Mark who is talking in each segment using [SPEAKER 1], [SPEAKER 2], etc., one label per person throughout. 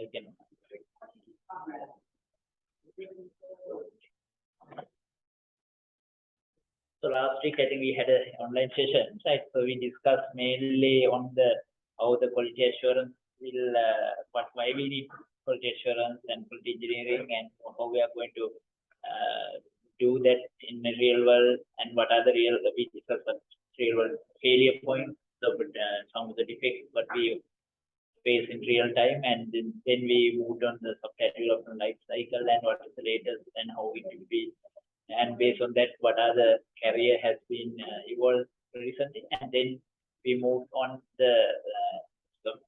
[SPEAKER 1] I can. So last week, I think we had an online session, right? So we discussed mainly on the how the quality assurance will, why we need quality assurance and quality engineering, and how we are going to do that in the real world, and what are the real world failure points, so some of the defects what we face in real time, and then we moved on the software development life cycle and what is the latest and how it will be, and based on that what are the career has been evolved recently, and then we moved on the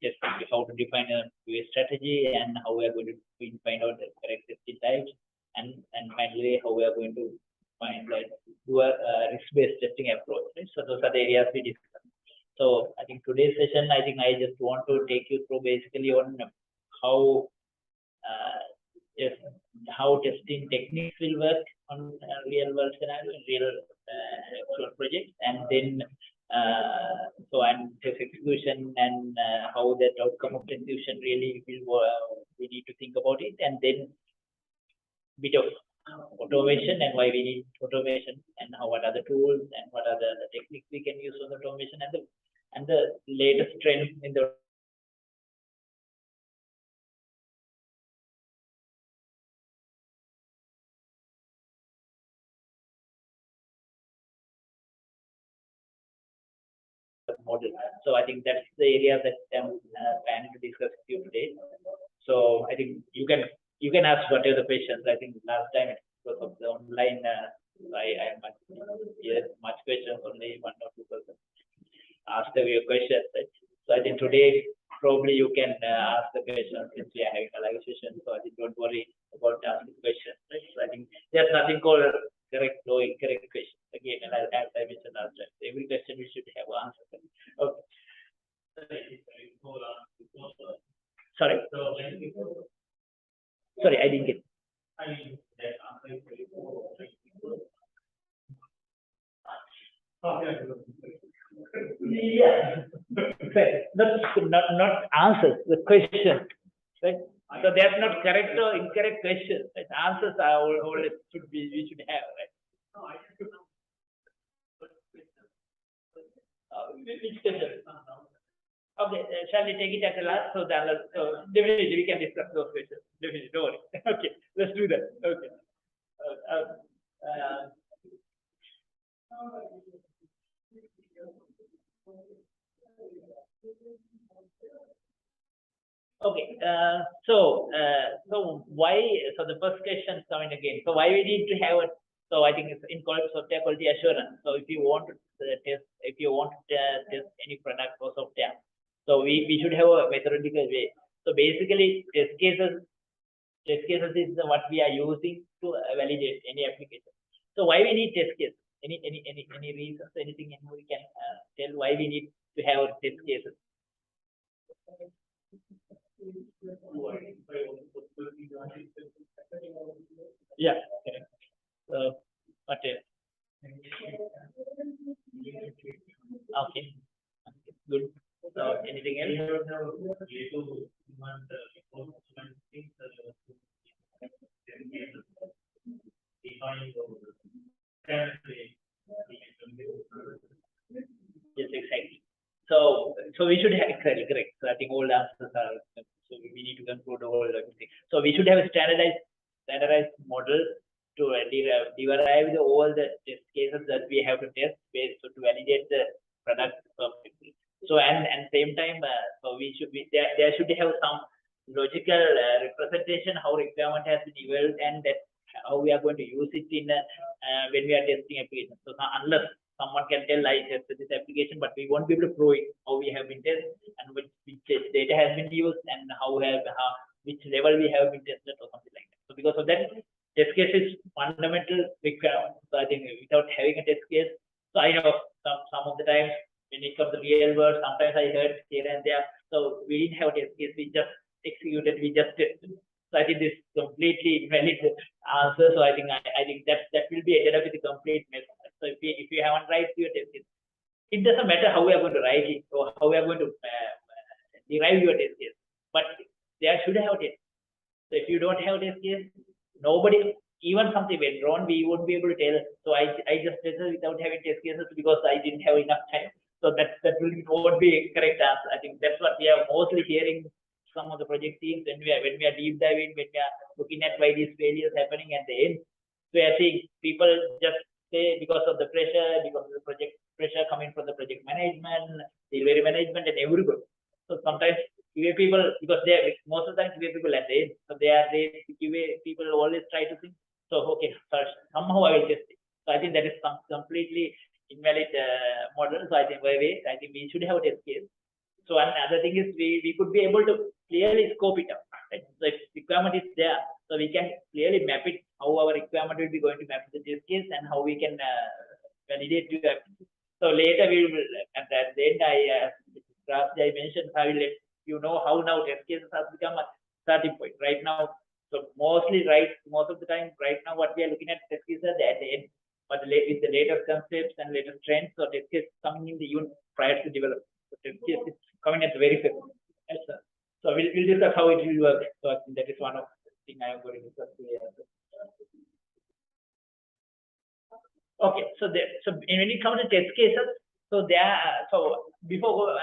[SPEAKER 1] just how to define a QA strategy and how we are going to find out the correct testing types, and finally how we are going to find like do a risk-based testing approach, right? So those are the areas we discussed. So I think today's session, I think I just want to take you through basically on how how testing techniques will work on real world scenario, real actual projects, and then and test execution, and how that outcome of execution really will we need to think about it, and then bit of automation and why we need automation, and what are the tools and what are the techniques we can use on the automation, and the latest trend in the model. So I think that's the area that I'm planning to discuss with you today. So I think you can ask whatever the questions. I think last time because of the online, I much questions, only 1 or 2 persons asked your questions. Right? So I think today probably you can ask the questions since we are having a live session. So I think don't worry about asking questions. Right? So I think there's nothing called correct or incorrect question. Again, and as I mentioned last time, every question we should have an answer. Okay. Sorry. Sorry, I didn't get. Yeah. Not answers, the question. Right? So that's not correct or incorrect question. Right? Answers are always we should have, right? Which question? Okay, shall we take it at the last? So definitely we can discuss those questions. Definitely, don't worry. Okay, let's do that. Okay. Okay. So why? So the first question is coming again. So why we need to have it? So I think it's in software quality assurance. So if you want to test any product or software, so we should have a methodological way. So basically, test cases is what we are using to validate any application. So why we need test cases? Any reasons? Anything we can tell why we need to have test cases? Yeah. Okay. Okay. Good. So anything else? Yes, exactly. So we should have correct. So I think all the answers are. So we need to conclude all everything. So we should have a standardized model to derive all the test cases that we have to test based to validate the product perfectly. So and same time, so there should have some logical representation how requirement has been evolved, and that how we are going to use it in when we are testing applications. So unless someone can tell I tested this application, but we won't be able to prove it how we have been tested and which data has been used and which level we have been tested or something like that. So because of that, test case is fundamental requirement. So I think without having a test case, so I know some of the times when it comes to real world, sometimes I heard here and there. So we didn't have a test case, we just executed, we just tested. So I think this completely valid answer. So I think that will be ended up with a complete mess. So if you haven't write your test case, it doesn't matter how we are going to write it or how we are going to derive your test case. But there should have a test. So if you don't have test case, nobody, even something went wrong, we won't be able to tell. So I just tested without having test cases because I didn't have enough time. So that won't be a correct answer. I think that's what we are mostly hearing some of the project teams when we are deep diving, when we are looking at why these failures happening at the end. So I think people just say because of the pressure, because of the project pressure coming from the project management, delivery management, and everybody. So sometimes QA people, because they are most of the time QA people at the end, so they QA people always try to think. So okay, somehow I will test it. So I think that is completely invalid model. So I think we should have a test case. So another thing is we could be able to clearly scope it out. Right? So if requirement is there, so we can clearly map it how our requirement will be going to map the test case and how we can validate to that. So later we will at the end I mentioned I will let you know how now test cases has become a starting point right now. So most of the time right now what we are looking at test cases at the end, but with the latest concepts and latest trends, so test case coming in the unit prior to development. So test case is coming at the very first. Yes, sir. So we'll discuss how it will work. So I think that is one of the things I am going to discuss today. Okay, so when it comes to test cases, so before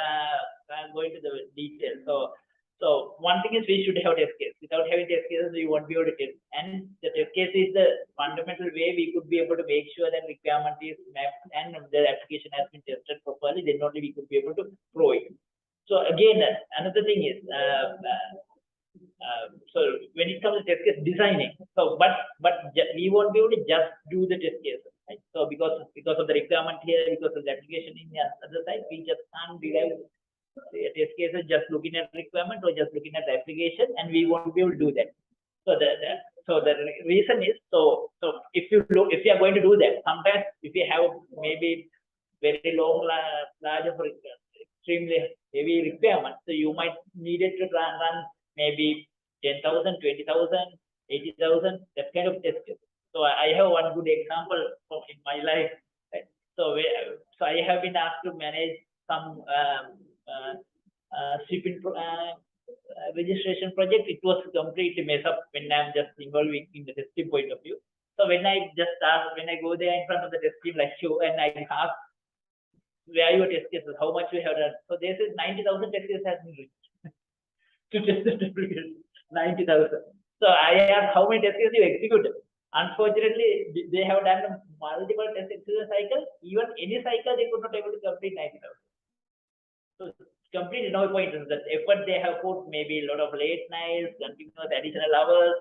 [SPEAKER 1] going to the details, so one thing is we should have test case. Without having test cases, we won't be able to test. And the test case is the fundamental way we could be able to make sure that requirement is mapped and the application has been tested properly. Then only we could be able to grow it. So again, another thing is, so when it comes to test case designing, so but we won't be able to just do the test case. Right? So because of the requirement here, because of the application in the other side, we just can't derive test cases just looking at requirement or just looking at the application, and we won't be able to do that. So the reason is so if you are going to do that, sometimes if you have maybe very long, large of extremely heavy requirement, so you might need it to run maybe 10,000, 20,000, 80,000, that kind of test case. So I have one good example in my life. Right? So I have been asked to manage some shipping registration project. It was completely mess up when I'm just involving in the testing point of view. So when I go there in front of the test team like you, and I ask where are your test cases, how much we have done. So they said 90,000 test cases has been reached to test the application. 90,000. So I asked how many test cases you executed. Unfortunately, they have done multiple test execution cycles. Even any cycle, they could not able to complete 90,000. So completely no point in that effort they have put, maybe a lot of late nights, continuous additional hours.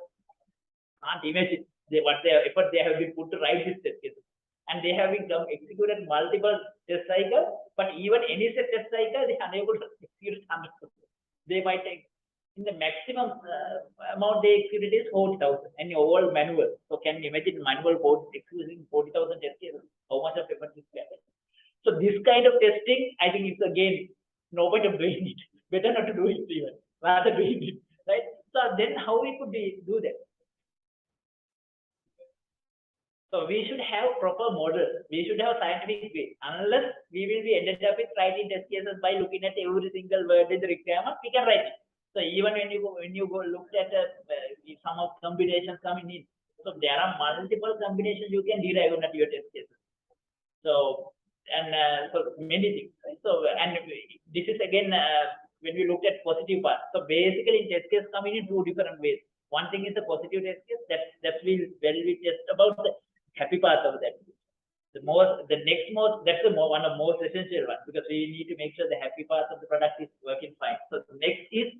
[SPEAKER 1] Can't imagine what their effort they have been put to write this test cases. And they have been executed multiple test cycles, but even any test cycle, they are unable to execute 100%. They might take in the maximum amount they executed is 40,000 and all manual. So can you imagine manual code executing 40,000 test cases? How much of effort is there? So this kind of testing, I think it's again no point of doing it. Better not to do it even, rather doing it, right? So then how we could do that? So we should have proper model. We should have scientific way. Unless we will be ended up with writing test cases by looking at every single word in the requirement, we can write it. So even when you go look at some of combinations coming in, so there are multiple combinations you can derive on your test cases. So so many things. Right? So and this is again when we looked at positive part. So basically test case coming in two different ways. One thing is the positive test case that we test about the happy part of that. One of the most essential ones because we need to make sure the happy part of the product is working fine. So the next is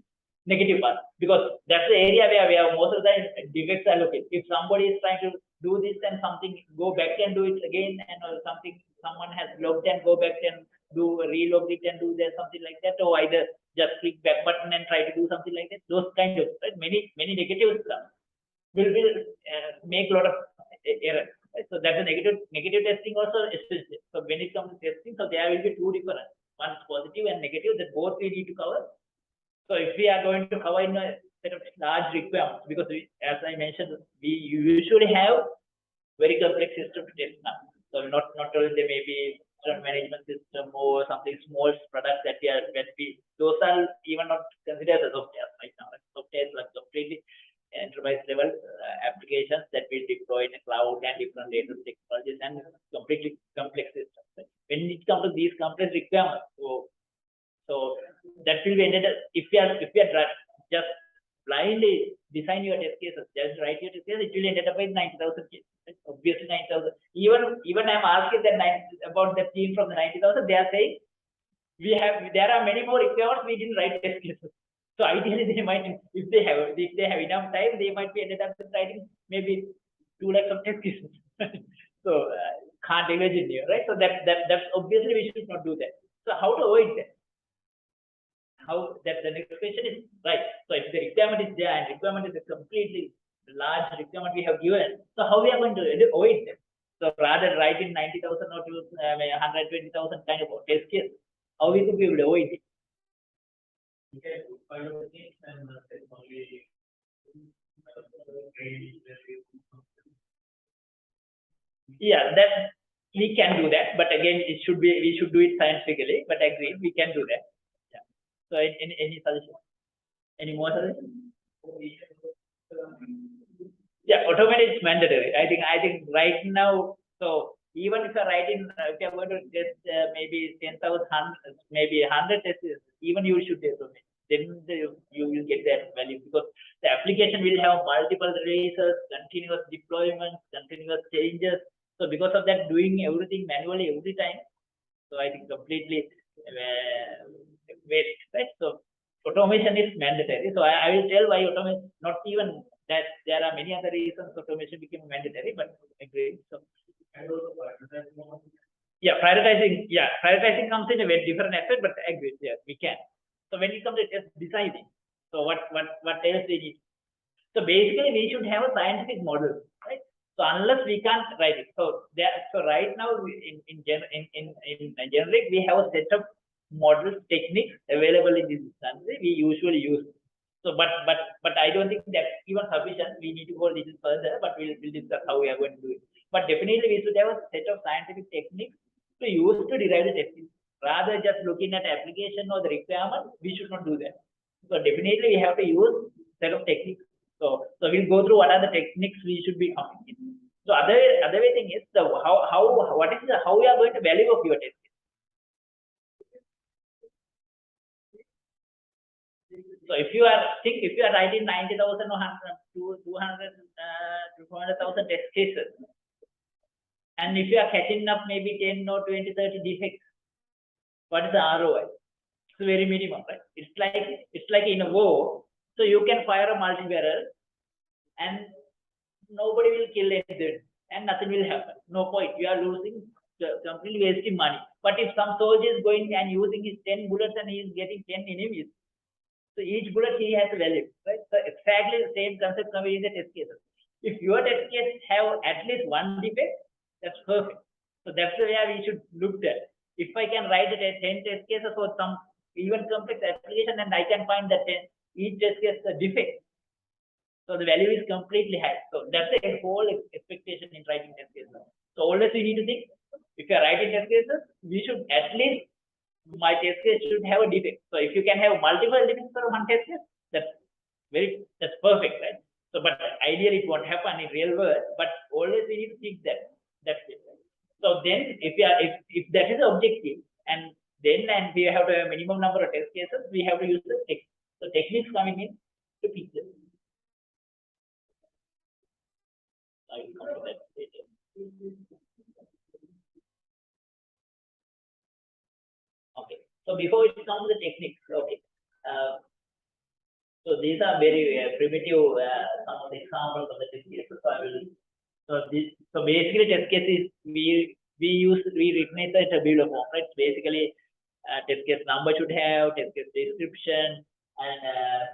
[SPEAKER 1] negative part because that's the area where we have most of the defects are located. If somebody is trying to do this and something go back and do it again, and someone has logged and go back and relog it and do there something like that, or either just click back button and try to do something like that. Those kind of right? many negative stuff will make a lot of errors. Right? So that's a negative testing also. So when it comes to testing, so there will be two different one positive and negative that both we need to cover. So if we are going to cover in a set of large requirements, because as I mentioned, we usually have very complex system to test now. So not only maybe restaurant management system or something small products that those are even not considered as software right now. Software are completely enterprise level applications that we deploy in the cloud and different data technologies and completely complex systems. Right? When it comes to these complex requirements, so that will be ended if you are just blindly design your test cases, just write your test cases, it will end up with 90,000 cases. Right? Obviously 90,000. Even I'm asking that about the team from the 90,000, they are saying there are many more requirements we didn't write test cases. So ideally they might, if they have enough time, they might be ended up with writing maybe 2 lakhs of test cases. So can't imagine here, right? So that's obviously we should not do that. So how to avoid that? How that the next question is right. So if the requirement is there and requirement is a completely large requirement we have given, so how we are going to avoid them? So rather write in 90,000 or 120,000 kind of test case, how we could be able to avoid it? Yeah, that we can do that, but again, we should do it scientifically. But agree, we can do that. Yeah. So, any suggestion? Any more suggestions? Yeah, automate is mandatory. I think right now. So even if you're writing, if you're going to just maybe 10,000, maybe 100 tests, even you should automate. Then you will get that value because the application will have multiple releases, continuous deployments, continuous changes. So because of that, doing everything manually every time, so I think completely waste, right? So automation is mandatory. So I will tell why automation, not even that there are many other reasons automation became mandatory, but agree. So yeah, prioritizing comes in a very different aspect, but agree. Yeah, we can. So when it comes to just deciding, so what else we need? So basically, we should have a scientific model, right? So unless we can't write it, so right now in generic we have a set of models techniques available in this country we usually use. So but I don't think that's even sufficient. We need to go a little further, but we'll discuss how we are going to do it. But definitely we should have a set of scientific techniques to use to derive the testing. Rather just looking at application or the requirement, we should not do that. So definitely we have to use set of techniques. So we'll go through what are the techniques we should be coming in. So other way thing is the how we are going to value of your test. So if you are writing 90,000 or 200,000 test cases, and if you are catching up maybe 10 or 20, 30 defects, what is the ROI? It's very minimum, right? It's like in a war, so you can fire a multi-barrel, and nobody will kill anything, and nothing will happen. No point. You are losing, completely wasting money. But if some soldier is going and using his 10 bullets and he is getting 10 enemies, so each bullet he has a value, right? So exactly the same concept comes in the test cases. If your test case have at least one defect, that's perfect. So that's where we should look at. If I can write 10 test cases for some even complex application, and I can find that each test case a defect, so the value is completely high. So that's the whole expectation in writing test cases. So always we need to think, if you are writing test cases, we should at least, my test case should have a defect. So if you can have multiple defects for one test case, that's perfect, right? So but ideally it won't happen in real world, but always we need to think that. That's it. So then if that is the objective, and we have to have a minimum number of test cases, we have to use the techniques. So techniques coming in to pick them. I will come to that later. Okay. So before it comes to the techniques, okay. So these are very primitive some of the examples of the test cases. So basically test cases we recognize the tabular form, right? Basically test case number should have test case description and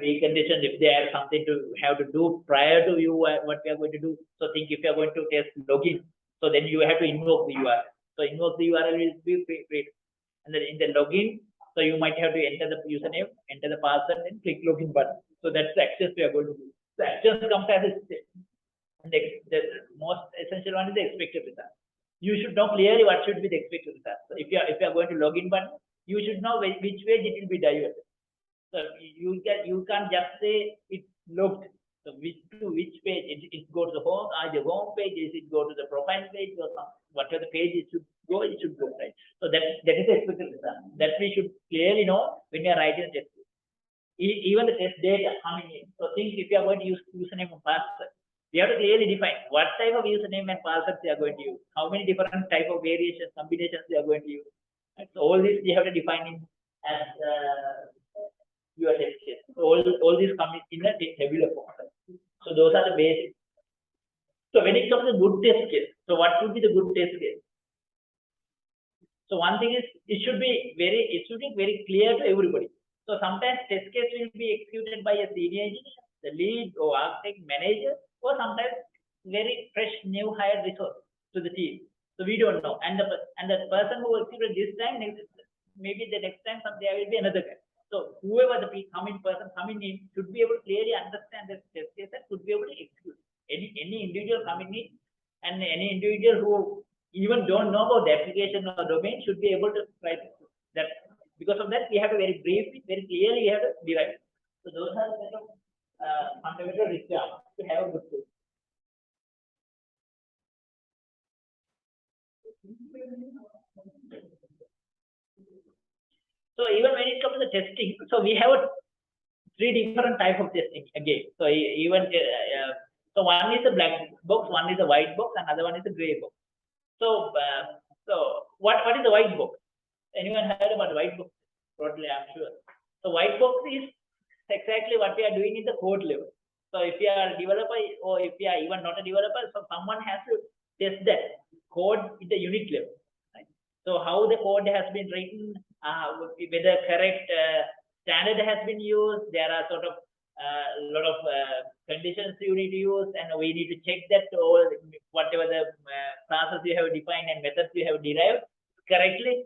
[SPEAKER 1] preconditions if they have something to have to do prior to you what we are going to do. So think if you are going to test login, so then you have to invoke the URL. So invoke the URL will be great. And then in the login, so you might have to enter the username, enter the password, and click login button. So that's the access we are going to do. So access comes as a step. And the most essential one is the expected result. you should know clearly what should be the expected result. So if you are going to log in button, you should know which page it will be diverted. So you can't just say it's logged. So which page it go to the home, the home page, is it go to the profile page or some, whatever the page it should go, right? So that is the expected result. That we should clearly know when we are writing the test. Even the test data coming in. So think if you are going to use username and password, we have to clearly define what type of username and password they are going to use, how many different type of variations, combinations they are going to use. Right? So all this you have to define in as your test case. So all these come in a tabular form. So those are the basics. So when it comes to good test case, so what would be the good test case? So one thing is it should be very clear to everybody. So sometimes test case will be executed by a senior engineer, the lead or architect manager, or sometimes very fresh new hired resource to the team. So we don't know. And the person who executed this time, maybe the next time there will be another guy. So whoever the person coming in should be able to clearly understand the test case and should be able to execute. Any individual coming in and any individual who even don't know about the application or domain should be able to write that. Because of that, we have to very briefly, very clearly, we have to derive. So those are the set of fundamental requirements to have a good tool. So even when it comes to the testing, so we have three different types of testing again. So even so one is a black box, one is a white box, another one is a gray box. So what is the white box? Anyone heard about white box? Totally, I'm sure. So white box is exactly what we are doing in the code level. So if you are a developer or if you are even not a developer, so someone has to test that code in the unit level. Right? So how the code has been written, whether correct standard has been used, there are sort of a lot of conditions you need to use, and we need to check that all whatever the classes you have defined and methods you have derived correctly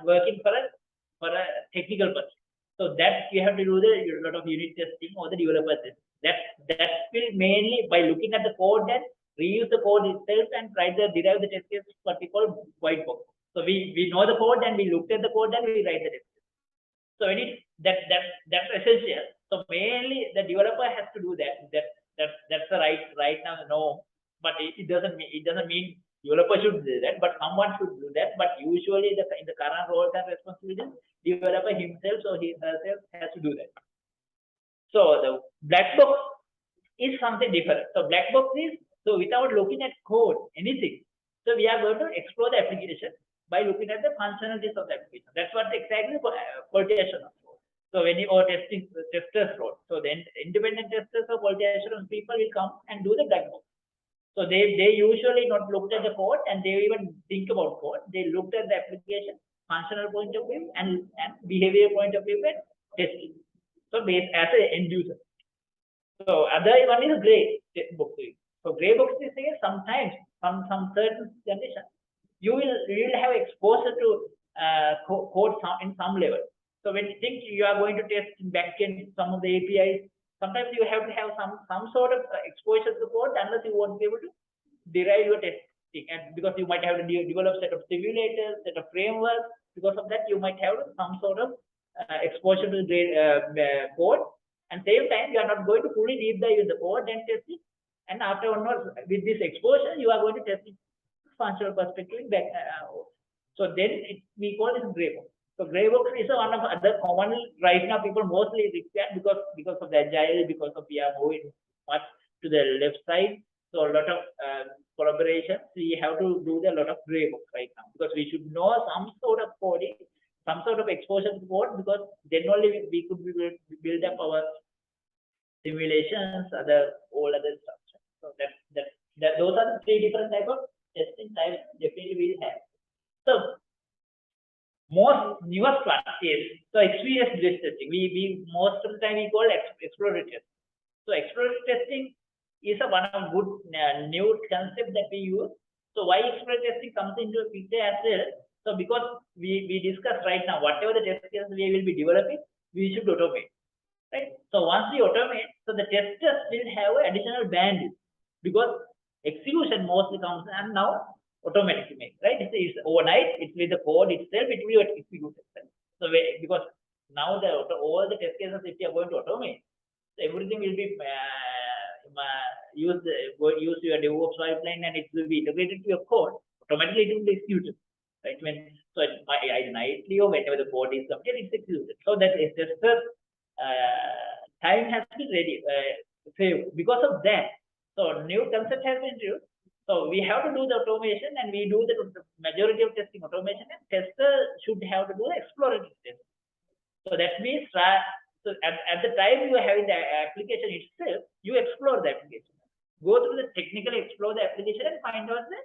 [SPEAKER 1] working for a technical person. So that you have to do a lot of unit testing or the developer test. That will mainly by looking at the code and reuse the code itself and try to derive the test case, what we call white box. So we know the code and we looked at the code and we write the test case. So when that's essential. So mainly the developer has to do that. That's the right now the norm. But it doesn't mean developer should do that, but someone should do that. But usually in the current roles and responsibilities, developer himself or herself has to do that. So the black box is something different. So black box is, so without looking at code, anything. So we are going to explore the application by looking at the functionalities of the application. That's what exactly quality assurance. So when you are testing the testers role, so then independent testers or quality assurance people will come and do the black box. So they usually not looked at the code and they even think about code. They looked at the application, functional point of view and behavior point of view and testing. So based as an end user. So other one is gray box. So gray box is saying sometimes some certain conditions you will have exposure to code in some level. So when you think you are going to test in backend some of the APIs, sometimes you have to have some sort of exposure to code unless you won't be able to derive your testing. And because you might have to develop set of simulators, set of frameworks. Because of that, you might have some sort of exposure to the code. And same time, you are not going to fully deep dive in the code and test it. And after with this exposure, you are going to test it functional perspective back. So then we call this gray box. So gray box is one of other common right now people mostly require because of the agile, because of we are moving much to the left side. So a lot of collaboration. We have to do a lot of gray box right now because we should know some sort of coding, some sort of exposure to code, because then only we could build up our simulations, all other stuff. So those are the three different type of testing types definitely we have. So most newest one is experience-based testing. We most of the time we call exploratory testing. So exploratory testing is one of good new concept that we use. So why exploratory testing comes into a picture as well? So because we discussed right now, whatever the test cases we will be developing, we should automate. Right? So once we automate, so the testers will have additional bandwidth because execution mostly comes, and now automatically made, right? It's overnight. It's with the code itself. It will execute itself. So because now all the test cases, if you are going to automate, everything will be use your DevOps pipeline, and it will be integrated to your code. Automatically, it will be executed, right? Either nightly or whenever the code is completed, it's executed. So that is just the time has been ready saved because of that. So new concept has been introduced. So we have to do the automation, and we do the majority of testing automation, and tester should have to do the exploratory testing. So that means so at the time you are having the application itself, you explore the application. Go through the technically explore the application and find out the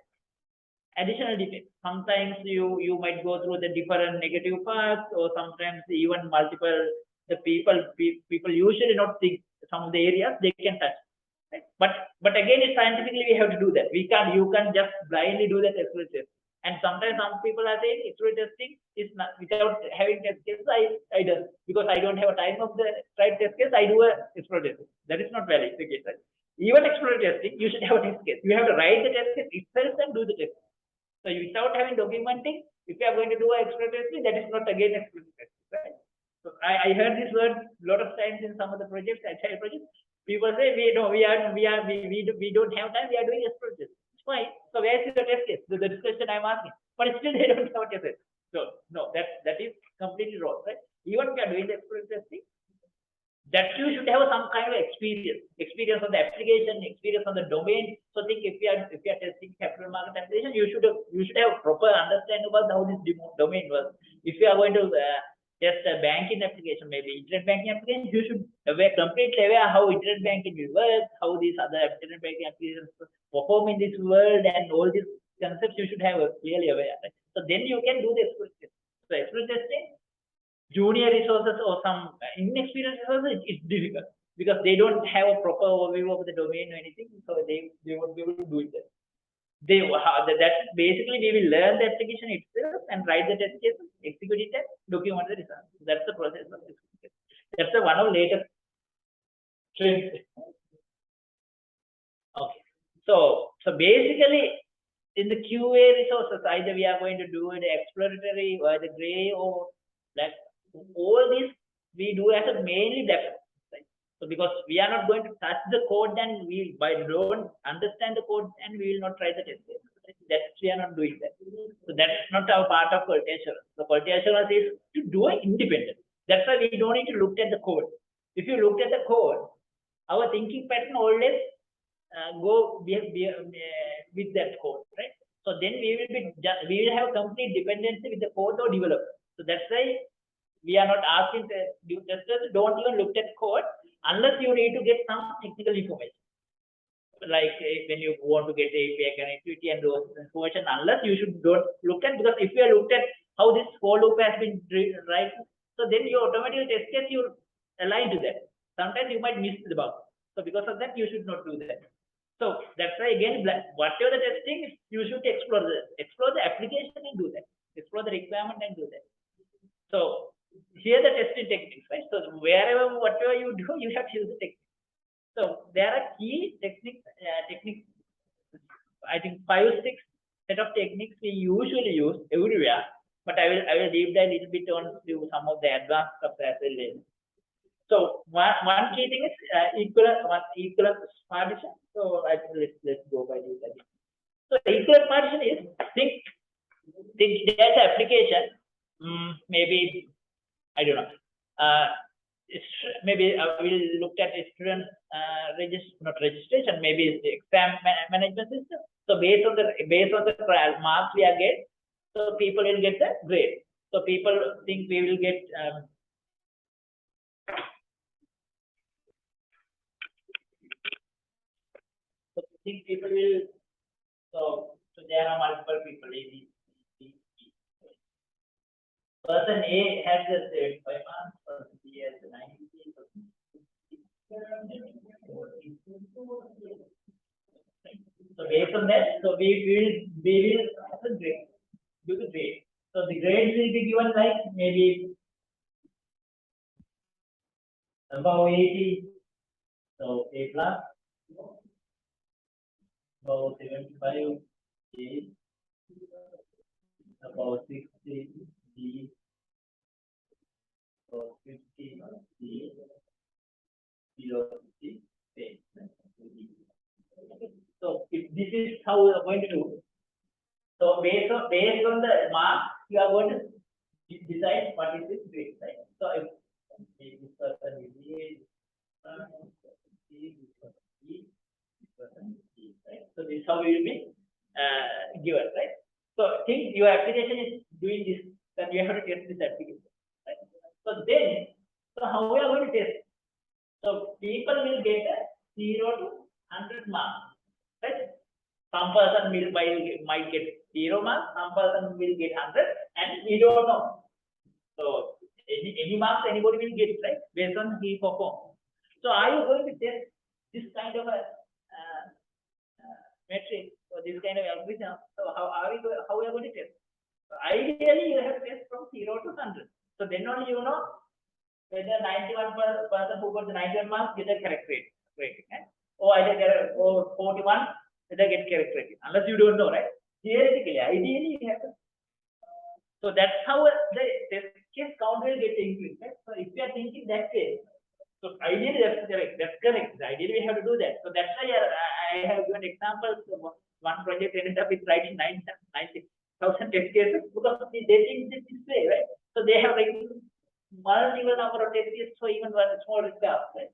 [SPEAKER 1] additional details. Sometimes you might go through the different negative parts, or sometimes even multiple. The people usually not think some of the areas they can touch. Right? But again, it's scientifically we have to do that. You can't just blindly do that exploratory test. And sometimes some people are saying exploratory testing is not without having test cases. I do because I don't have a time of the right test case. I do a exploratory test. That is not valid. The case, right? Even exploratory testing, you should have a test case. You have to write the test case itself and do the test. So without having documenting, if you are going to do an exploratory testing, that is not again exploratory testing, right? So I heard this word a lot of times in some of the projects, agile projects. People say we don't have time. We are doing exploratory testing. It's fine. So where is the test case? The discussion I'm asking, but still they don't have a test case. So no, that is completely wrong, right? Even if you are doing the exploratory testing, that you should have some kind of experience on the application, experience on the domain. So think if you are testing capital market application, you should have proper understanding about how this domain works. If you are going to test a banking application, maybe internet banking application, you should completely aware how internet banking will work, how these other internet banking applications perform in this world, and all these concepts you should have clearly aware. Right? So then you can do the exploratory testing. So exploratory testing, junior resources or some inexperienced resources, it's difficult because they don't have a proper overview of the domain or anything, so they won't be able to do it. That basically we will learn the application itself and write the test cases, execute it, and document the results. That's the process of execution. That's the one of later trends. Okay. So basically in the QA resources, either we are going to do the exploratory or the gray or black. All this we do as a mainly development. Right? So because we are not going to touch the code, and we don't understand the code, and we will not try the test case. Right? That we are not doing that. So that's not our part of quality assurance. So quality assurance is to do it independent. That's why we don't need to look at the code. If you look at the code, our thinking pattern always go with that code, right? So then we will have complete dependency with the code or developer. So that's why we are not asking the testers don't even look at code unless you need to get some technical information. Like when you want to get API connectivity and those information, unless you should don't look at, because if you are looked at how this for loop has been right, so then your automatic test case you align to that. Sometimes you might miss the bug. So because of that, you should not do that. So that's why again, whatever the testing, you should explore the application and do that. Explore the requirement and do that. So here the testing techniques, right? So wherever, whatever you do, you have to use the techniques. So there are key techniques, I think 5 or 6 set of techniques we usually use everywhere. But I will deep dive a little bit on to some of the advanced stuff as well later. So one key thing is equivalence partition. So let's go by this. So equivalence partition is think there's an application. Maybe I don't know. Maybe we'll look at student registration. Maybe the exam management system. So based on the marks we are getting, so people will get the grade. So people think we will get. So think people will. So there are multiple people. Person A has the 75 marks, person B has the 90. So based on that, so we will do the grade. So the grade will be given like maybe above 80, so A plus, above 75, A, About 60 D or 50 D below 50 space. So if this is how we are going to do. So based on the mark, you are going to decide what is this grade, right? So if this person will be right? So this is how we will be given, right? So think your application is doing this, then you have to test this application, right? So then, so how we are going to test? So people will get a 0 to 100 marks, right? Some person might get 0 marks, some person will get 100, and we don't know. So any marks anybody will get, right? Based on he perform. So are you going to test this kind of a metric or this kind of algorithm? So how are we going to test? So ideally, you have to test from 0 to 100. So then only you know whether 91 person who got the 91 marks get a correct rating, or either get or 41 whether get correct rating. Unless you don't know, right? Theoretically, ideally, you have to. So that's how the test case count will get increased, right? So if you are thinking that way, so ideally that's correct. That's correct. Ideally we have to do that. So that's why I have given examples. One project ended up with writing 90,000 test cases because they think this way, right? So they have like multiple number of test cases for even one small stuff, right?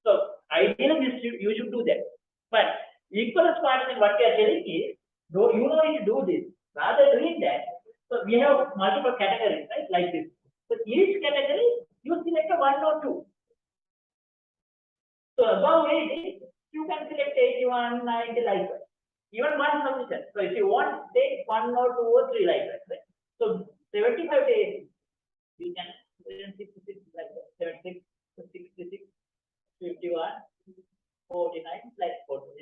[SPEAKER 1] So ideally you should do that. But equivalence partition, what we are telling is, though you know you do this, rather doing that. So we have multiple categories, right? Like this. So each category you select a 1 or 2. So above 80, you can select 81, 90, like that. Even one solution. So if you want, take 1 or 2 or 3 like that. Right? So 75 to 80, you can 66 like that. 76, 66, 51, 49, like 39,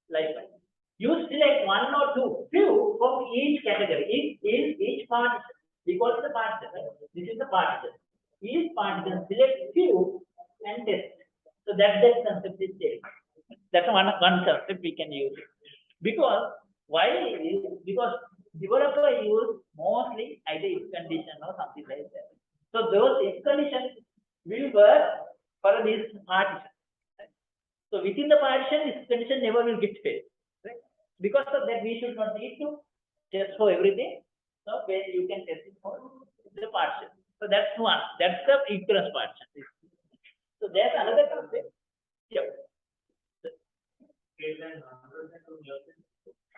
[SPEAKER 1] like that. You select 1 or 2, few from each category, each partition. We call it the partition, right? This is the partition. Each partition, select few and test. So that's the concept is there. That's one concept we can use. Because why? Because developer use mostly either if condition or something like that. So those if conditions will work for this partition. Right? So within the partition, this condition never will get failed. Right? Because of that, we should not need to test for everything. So where you can test it for the partition. So that's one. That's the equivalence partition. So there's another concept. Yeah.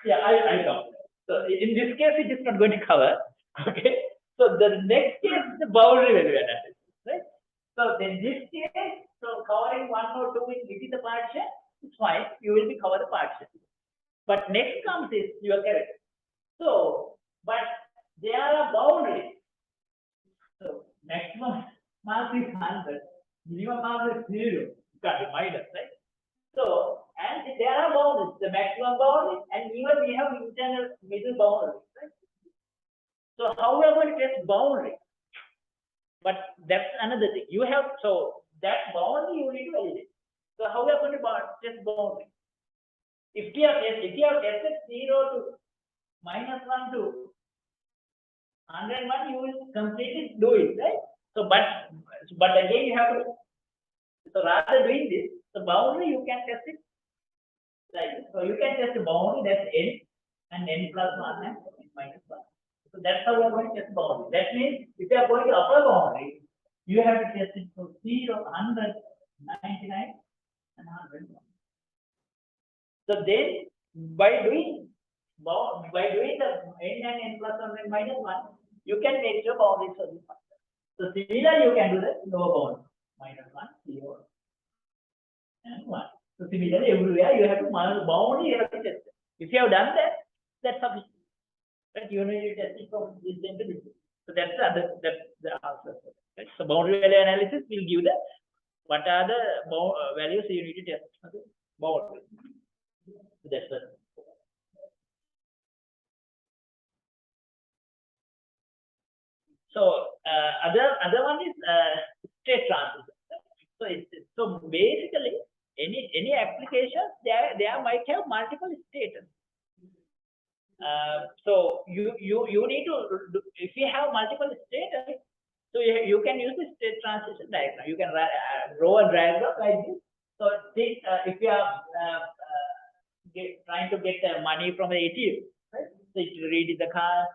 [SPEAKER 1] Yeah, I know. So in this case, it is not going to cover. Okay. So the next case is the boundary value analysis. Right. So in this case, so covering 1 or 2 within the partition, it's fine. You will be cover the partition. But next comes is your correct. So, but there are boundaries. So maximum mark is 100, minimum mark is 0. You can't be minus, right? So, and there are boundaries, the maximum boundary, and even we have internal middle boundary, right? So how we are going to test boundary? But that's another thing. You have, so that boundary you need to validate. So how we are going to test boundary? If you have tested 0 to -1 to 101, you will completely do it, right? So, but again, you have to. So rather doing this, the boundary you can test it like this. So you can test the boundary that's n and n plus 1 and n minus 1. So that's how we are going to test boundary. That means if you are going to upper boundary, you have to test it for 0, 100, 99, and 101. So then by doing the n and n plus 1 and minus 1, you can make your boundaries for this function. So similarly, you can do the lower bound -1, 0, and 1. So similarly, everywhere you have to boundary, you have to test it. If you have done that, that's sufficient. Right? You need to test it from this end to this. So that's the answer. Right? So boundary value analysis will give the what are the values you need to test for the boundary. So that's the. So other one is state transition. So basically any applications there might have multiple states. So you need to if you have multiple states, so you can use the state transition diagram. You can draw a diagram like this. So see, if you are trying to get money from the ATM, right? So it read the card,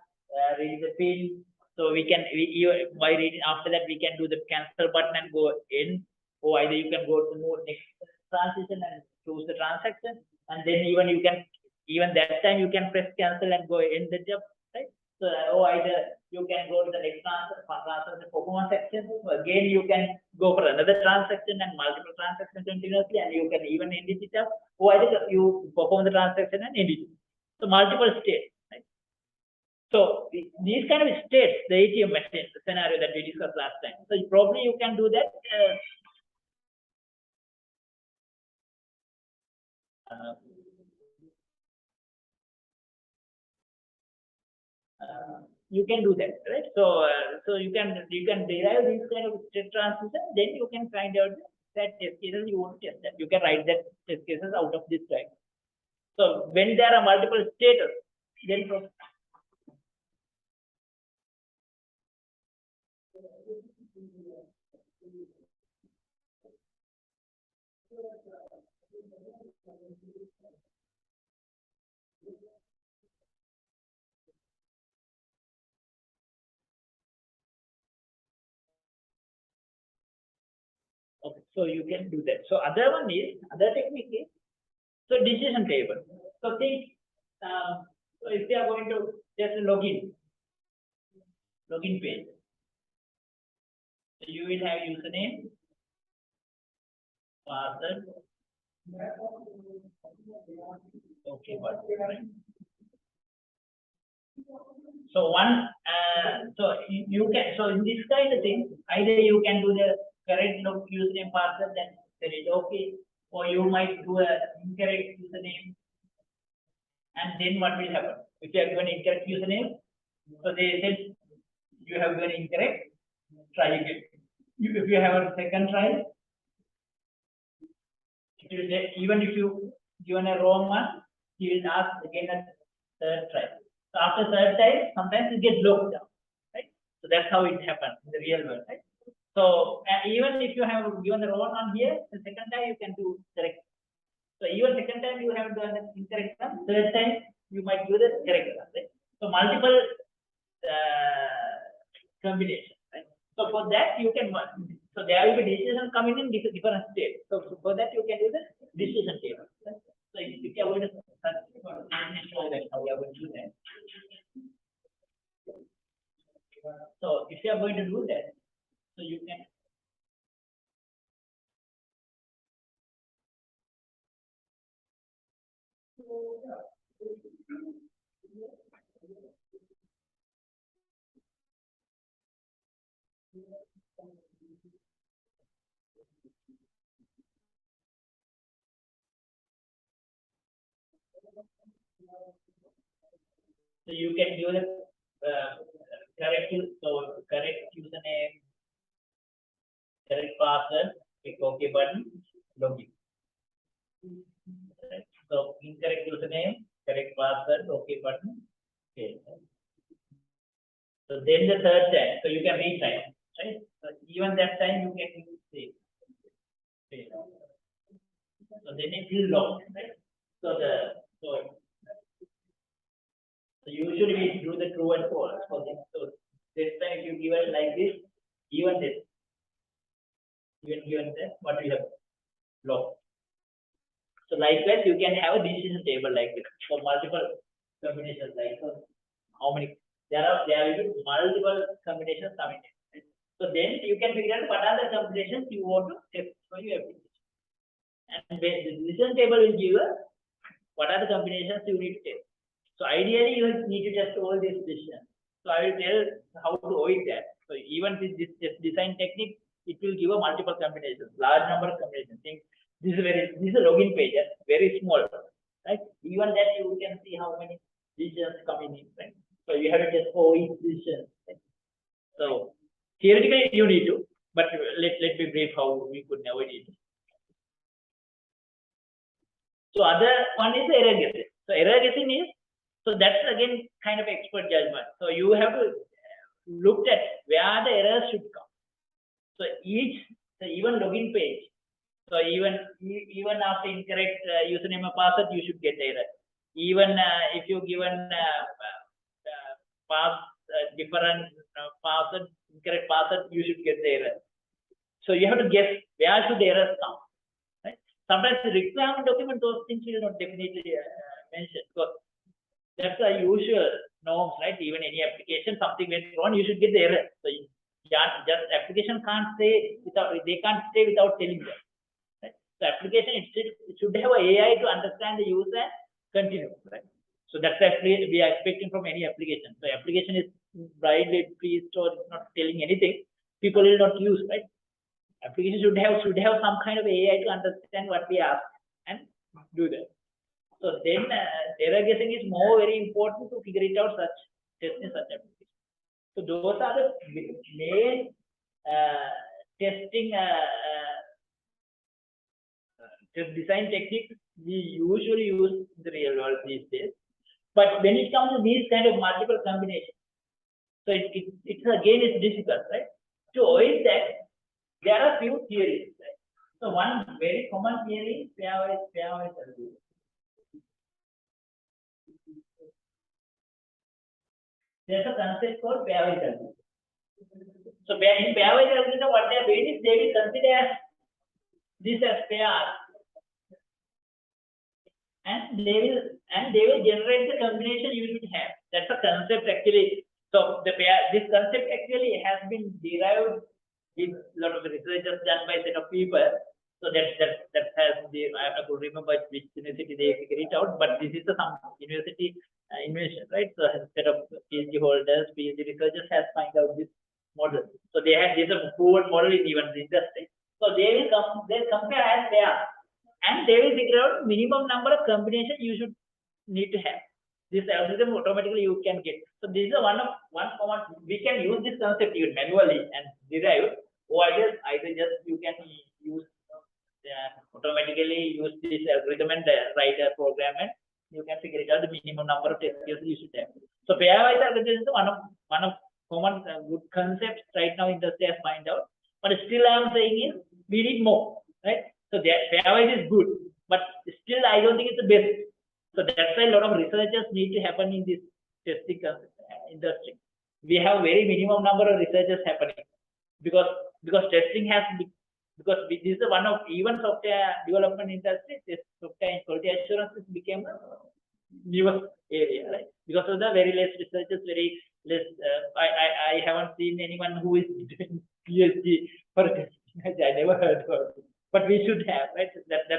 [SPEAKER 1] read the pin. So by reading after that we can do the cancel button and go in, or either you can go to move next transition and choose the transaction, and then even that time you can press cancel and go in the job, right? So or either you can go to the next transaction performance section. So again you can go for another transaction and multiple transactions continuously, and you can even end it up, or either you perform the transaction and end it. So multiple states. Right? So these kind of states, the ATM machine scenario that we discussed last time. So probably you can do that. You can do that, right? So you can derive this kind of state transition. Then you can find out that test cases you want to test that. You can write that test cases out of this type. So when there are multiple states, then okay, so you can do that. So other technique is so decision table. So think so if they are going to just login page, so you will have username, password, okay, but right. So you can, so in this kind of thing, either you can do the correct username password, then there is okay, or you might do a incorrect username, and then what will happen? If you have given incorrect username, so they said you have given incorrect, try again. If you have a second try, it will say, even if you given a wrong one, he will ask again a third try. So after third time, sometimes it gets locked down, right? So that's how it happens in the real world, right? So even if you have given the wrong one here, the second time you can do correct. So even second time you have done the incorrect one, third time you might do the correct one, right? So multiple combinations, right? So for that you can, so there will be decision coming in different states. So for that you can do the decision table. Right? So if you are going to show that how we are going to do that. So if you are going to do that, so you can. So you can give the correct username, correct password, click OK button, login. Right. So incorrect username, correct password, OK button. Okay. So then the third time, so you can retry, right? So even that time you can use save. So then it will lock, right? So usually we do the true and false for this. So this time if you give it like this, even this, given this, what we have locked. So likewise, you can have a decision table like this for multiple combinations. Like so, how many there will be multiple combinations coming in. Right? So then you can figure out what are the combinations you want to test for your application. And the decision table will give us what are the combinations you need to test. So ideally, you need to test all these decisions. So I will tell how to avoid that. So even this design technique, it will give a multiple combinations, large number of combinations. Think this is a login page, very small, right? Even that you can see how many decisions coming in, right? So you have to test for each decision. Right? So theoretically you need to, but let me brief how we could avoid it. So other one is error guessing. So error guessing is So that's again kind of expert judgment. So you have to look at where the errors should come. So even login page. So even after incorrect username or password, you should get error. Even if you given different password, incorrect password, you should get the error. So you have to guess where should the errors come. Right? Sometimes the requirement document, those things will not definitely mention, because that's the usual norms, right? Even any application, something went wrong, you should get the error. So just application can't stay without, they can't stay without telling them. Right? So application it should have a AI to understand the user and continue, right? So that's actually we are expecting from any application. So application is blindly pleased or not telling anything, people will not use, right? Application should have some kind of AI to understand what we ask and do that. So then error guessing is more very important to figure it out such testing such application. So those are the main testing design techniques we usually use in the real world these days. But when it comes to these kind of multiple combinations, so it's again it's difficult, right? To avoid that, there are few theories, right? So one very common theory is pairwise algorithm. There's a concept called pairwise algorithm. So in pairwise algorithm, what they are doing is they will consider this as pairs, and they will generate the combination you should have. That's a concept actually. So this concept actually has been derived with a lot of researchers done by a set of people. So that has I could remember which university they figured it out, but this is some university invention, right? So a set of PhD holders, PhD researchers has found out this model. So they have this a proven model in even the industry. So they compare as they are, and they will figure out minimum number of combinations you should need to have. This algorithm automatically you can get. So this is one common. We can use this concept even manually and derive, or either just you can use automatically use this algorithm and write a program, and you can figure it out the minimum number of test cases you should have. So pairwise algorithm is one of common good concepts right now industry has find out. But still I am saying is we need more, right? So pairwise is good, but still I don't think it's the best. So that's why a lot of researchers need to happen in this testing industry. We have very minimum number of researchers happening because testing has because this is one of even software development industry. This software and quality assurance became a newest area, right? Because of the very less researchers, very less. I haven't seen anyone who is doing PhD for testing. I never heard about it. But we should have, right? That's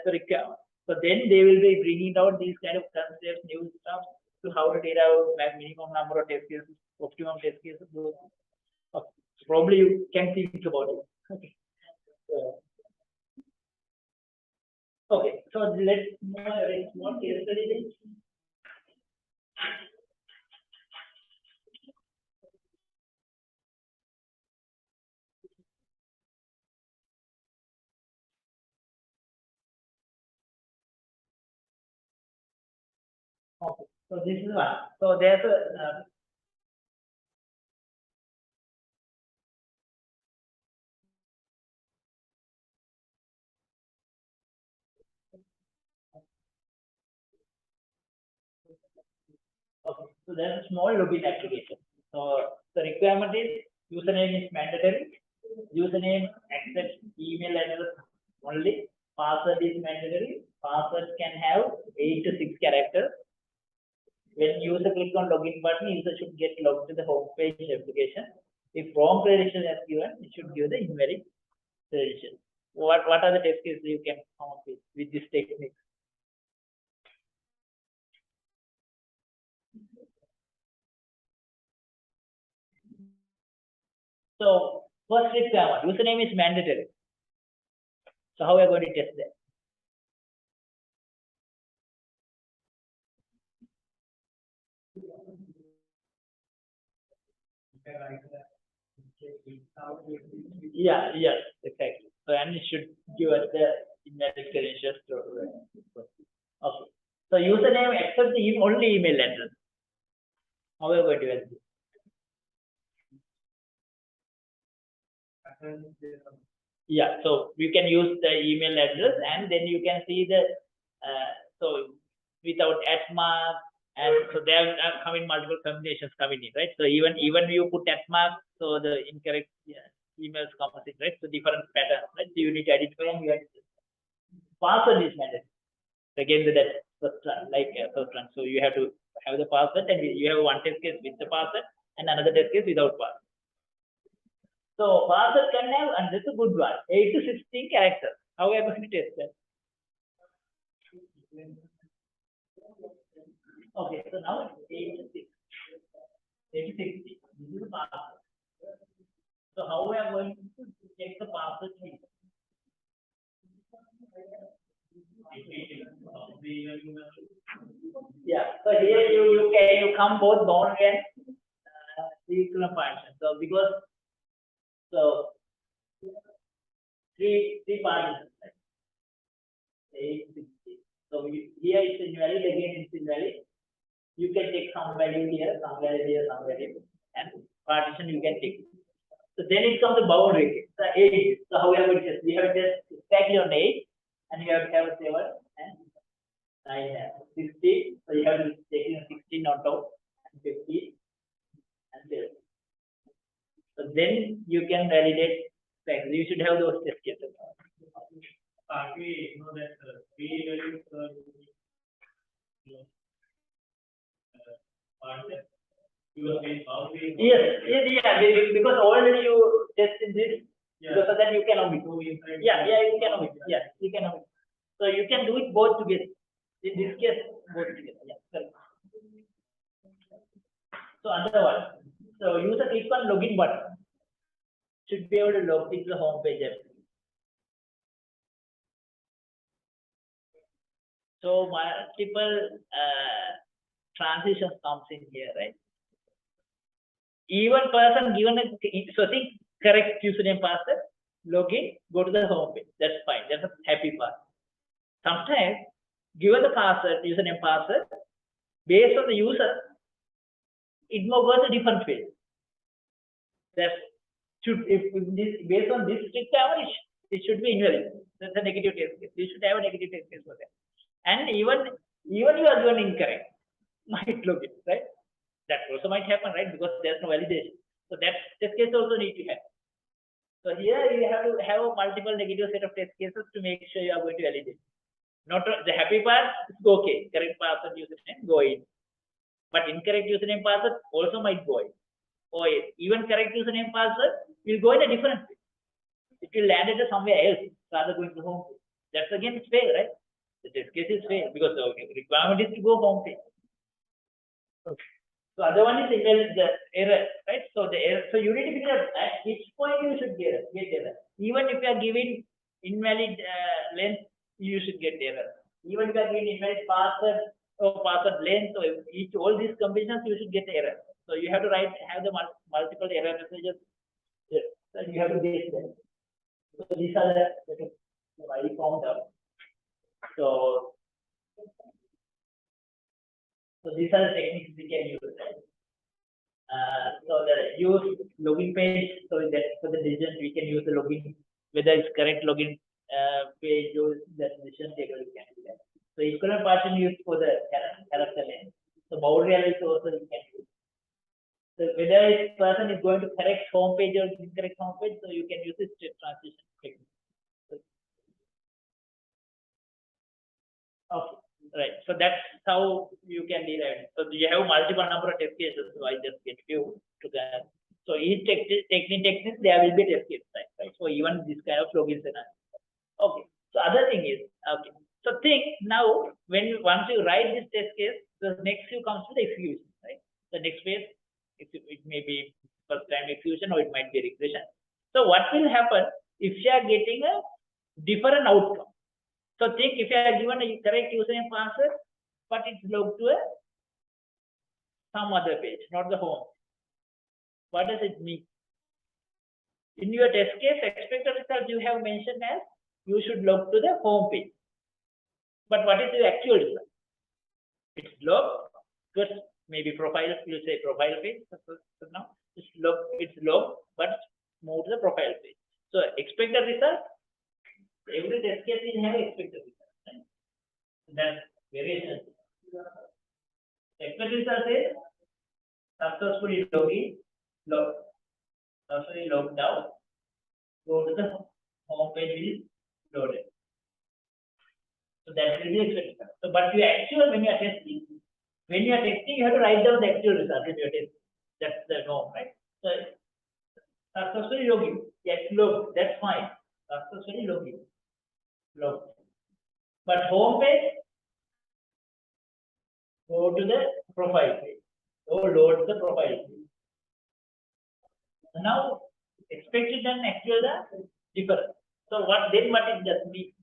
[SPEAKER 1] the requirement. So then they will be bringing out these kind of concepts, new stuff to how to derive minimum number of test cases, optimum test cases. Okay. So probably you can think about it. Okay. Okay. So let's move a very small case study. Okay. So this is one. So there's a okay. So there's a small login application. So the requirement is username is mandatory. Username accepts email address only. Password is mandatory. Password can have 8 to 6 characters. When user click on login button, user should get logged to the home page application. If wrong credential is given, it should give the invalid credential. What are the test cases you can come up with this technique? So first requirement, username is mandatory. So how are we going to test that? Yeah, yes, exactly. So and it should give us the invalid credentials. Okay. So username accepts the only email address. How are you going to do this? Yeah, so you can use the email address and then you can see the so without at mark, and so there are coming multiple combinations coming in, right? So even you put at mark, so the incorrect emails comes in, right? So different patterns, right? So you need to identify and you have to password is mandatory. Again, that first one, like first one. So you have to have the password and you have one test case with the password and another test case without password. So password can have, and this is a good one, 8 to 16 characters. How are you going to test that? Okay, so now it's 8 to 6. 8 to 60. This is the password. So how we are going to check the password key? Yeah, so here you come both boundary and equivalent function. So because three parties, right? 8, 60. So here it's invalid, again it's invalid. You can take some value here, some value here, some value, and partition you can take. So then it comes the boundary. The 8. So how we have it? We have just exactly on 8, and you have to have 7 and 9 and 60. So you have to take in 16 on top, and 50 and 7. So then you can validate facts. You should have those test cases. We know that P values yes, because already you test in this, because of that you can omit. Yeah, you can omit. Yeah, you can omit. So you can do it both together. In this case, both together. Yeah, correct. So another one. So user click on login button. Should be able to log into the home page. So multiple transitions comes in here, right? Even person given a, so think correct username password, login, go to the home page. That's fine. That's a happy part. Sometimes given the password, username password, based on the user, it may go to different page. That should, if this based on this strict average, it should be invalid. That's a negative test case. You should have a negative test case for that. And even you are given incorrect, might login, right? That also might happen, right? Because there's no validation. So that test case also need to happen. So here you have to have a multiple negative set of test cases to make sure you are going to validate. Not the happy part is okay. Correct password username go in, but incorrect username password also might go in. Or even correct username password will go in a different place. It will land it somewhere else rather going to home page. That's again fail, right? The test case is fail because the requirement is to go home page. Okay. So other one is the error, right? So the error. So you need to figure out at which point you should get error. Even if you are giving invalid length, you should get error. Even if you are giving invalid password or password length, so all these combinations you should get error. So you have to have the multiple error messages. Yes. So you have to base them. So these are the I found out. So these are the techniques we can use. Right? So the use login page. So that for the decision we can use the login, whether it's correct login page or the decision table we can do that. So equivalent partition used for the character length. So boundary analysis also we can use. So whether a person is going to correct home page or incorrect home page, so you can use this transition technique. Okay, right. So that's how you can derive. So you have multiple number of test cases. So I just get few to that. So each technique there will be test case, right? So even this kind of login scenario. Okay. So other thing is okay. So think now once you write this test case, the next few comes to the execution, right? The next phase, it may be first time execution or it might be regression. So what will happen if you are getting a different outcome? So think if you are given a correct username password, but it's logged to some other page, not the home. What does it mean? In your test case, expected result you have mentioned as you should log to the home page. But what is the actual result? It's low towards maybe profile, you say profile phase. So now it's low, but move to the profile phase. So expected result, every test case will have expected result. Right? That's variation. Expected result is successfully logged out, go to the home page, will load it. So that will be expected. So, but you actual when you are testing, you have to write down the actual result in your test. That's the norm, right? So successfully login. Yes, log. That's fine. Successfully login. Log. But home page, go to the profile page. Or load the profile page. Now expected and actual are different. So what it does mean?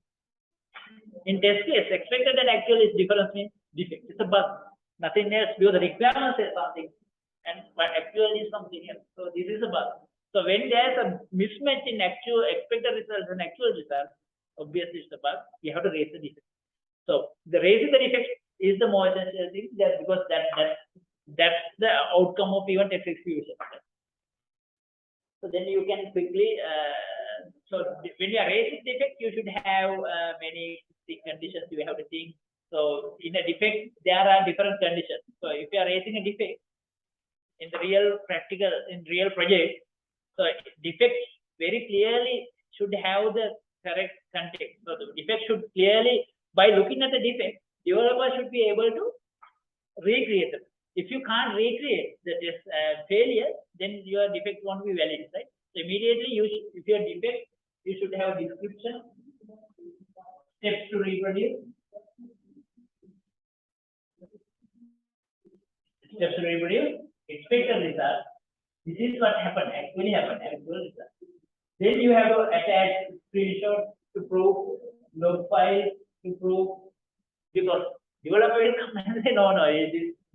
[SPEAKER 1] In test case, expected and actual is difference means defect. It's a bug. Nothing else because the requirement says something and but actual is something else. So this is a bug. So when there's a mismatch in actual expected results and actual results, obviously it's a bug. You have to raise the defect. So the raising the defect is the more essential thing that because that's the outcome of even test execution. So then you can quickly so when you are raising defect, you should have many conditions you have to think. So in a defect, there are different conditions. So if you are raising a defect in the real project, so defect very clearly should have the correct context. So the defect should clearly, by looking at the defect, developer should be able to recreate it. If you can't recreate the failure, then your defect won't be valid, right? So immediately, if your defect, you should have description, steps to reproduce, expected result. This is what actually happened, actual result. Then you have to attach screenshot to prove, log file to prove, because developer will come and say, no,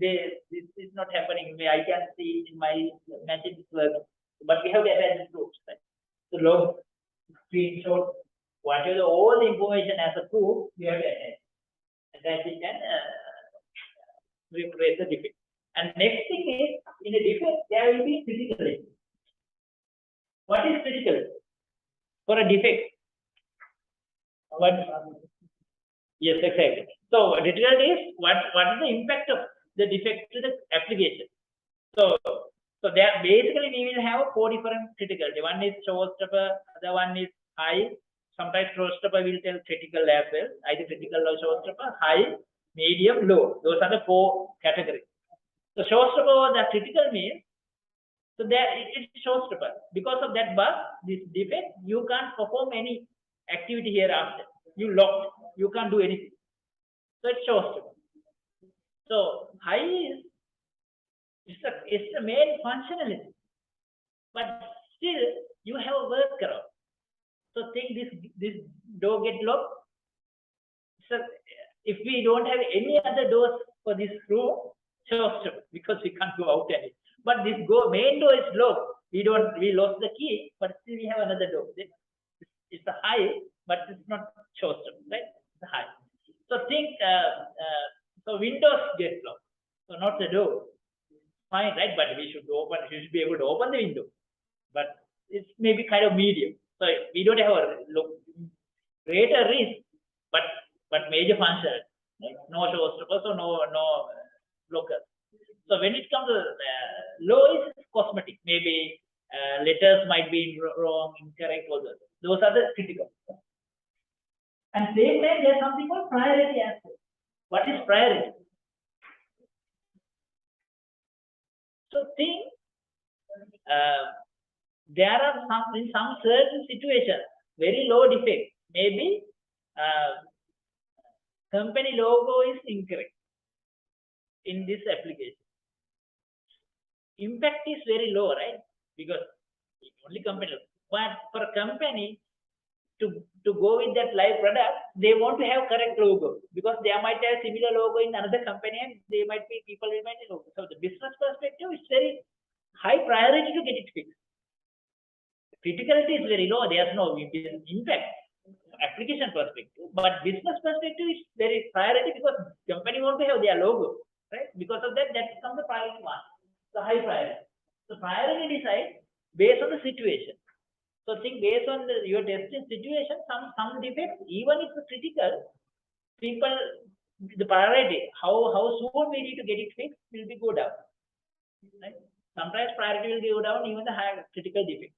[SPEAKER 1] this is not happening. I can see in my magic work, but we have to attach the proofs, right? So log, screenshot, whatever all the information as a proof, we have to attach it and replace the defect. And next thing is, in a defect, there will be critical issue. What is critical for a defect? Yes, exactly. So critical is what is the impact of the defect to the application? So there basically we will have 4 different critical. One is showstopper, other one is high. Sometimes showstopper will tell critical as well. Either critical or showstopper, high, medium, low. Those are the 4 categories. So showstopper or the critical means, so there it's showstopper. Because of that bug, this defect, you can't perform any activity hereafter. You locked, you can't do anything. So it's showstopper. So high is it's the main functionality, but still you have a workaround. So think this door get locked. So if we don't have any other doors for this room, showstopper, because we can't go out any. But this main door is locked. We lost the key, but still we have another door. It's a high, but it's not showstopper, right? It's a high. So think so windows get locked. So not the door. Fine, right? But we should be able to open the window. But it's maybe kind of medium. So we don't have a greater risk, but major function. Right? No showstopper, so no blocker. So when it comes to low is cosmetic. Maybe letters might be wrong, incorrect, all those. Those are the critical. And same time there's something called priority aspect. What is priority? So think there are in some certain situations very low defect. Maybe company logo is incorrect in this application. Impact is very low, right? Because only company. But for a company to go with that live product, they want to have correct logo because they might have similar logo in another company and they might be people will might logo. So the business perspective is very high priority to get it fixed. Criticality is very low. There's no impact. application perspective, but business perspective is very priority because company want to have their logo, right? Because of that, that becomes the priority one, the high priority. So priority decide based on the situation. So think based on your testing situation, some defects, even if it's critical, people the priority, how soon we need to get it fixed will be go down. Right? Sometimes priority will go down, even the higher critical defect.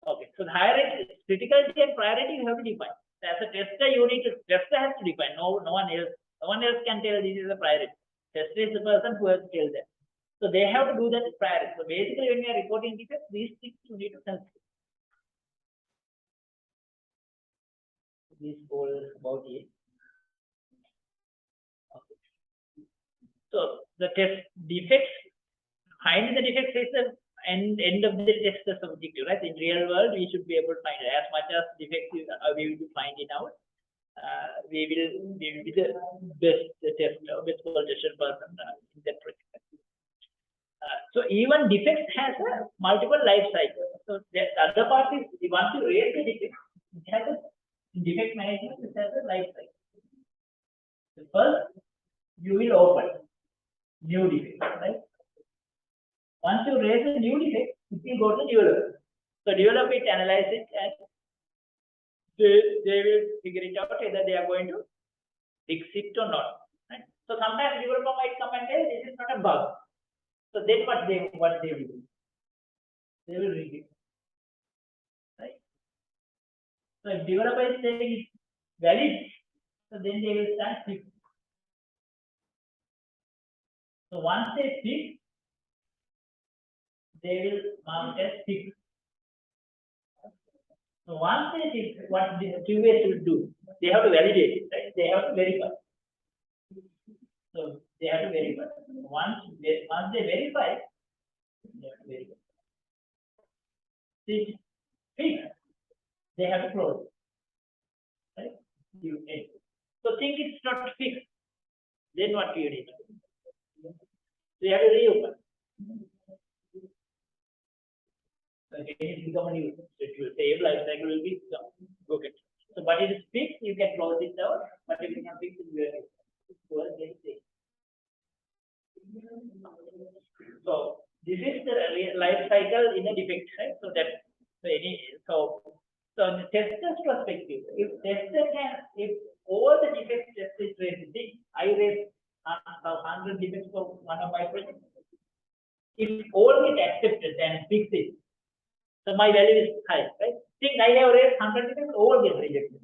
[SPEAKER 1] Okay, so the higher criticality and priority you have to define. So as a tester, tester has to define. No one else can tell this is a priority. Tester is the person who has to tell that. So they have to do that priority. So basically, when you are reporting defects, these things you need to consider. This all about it. Okay. So the test defects, finding the defects is the end of the test objective, right? In real world, we should be able to find it. As much as defects we will be finding out. We will be the best tester, best qualification person in that project. So even defects has a multiple life cycle. So the other part is once you raise the defect, it has a defect management. It has a life cycle. So first, you will open new defect, right? Once you raise a new defect, it will go to developer. So developer it, analyze it, and they will figure it out whether they are going to fix it or not. Right? So sometimes developer might come and tell this is not a bug. So then what they will do? They will read it. Right? So if developer is saying it's valid, so then they will start fixing. So once they fix, they will mark as fixed. So once they fix, what the QA should do? They have to validate it, right? They have to verify. So they have to verify. Once they verify, they have to verify. See, fix, they have to close. Right? So think it's not fixed. Then what you need? So you have to reopen. So it will become a new. So it will save life cycle will be okay. So but it is fixed, you can close it down. But if you can fix it, you will get it. So this is the life cycle in a defect, right? So that so the tester's perspective, if all the defects test is raised, I raised 100 defects for one of my projects. If all get accepted and fixed it, so my value is high, right? Think I have raised 100 defects, all get rejected.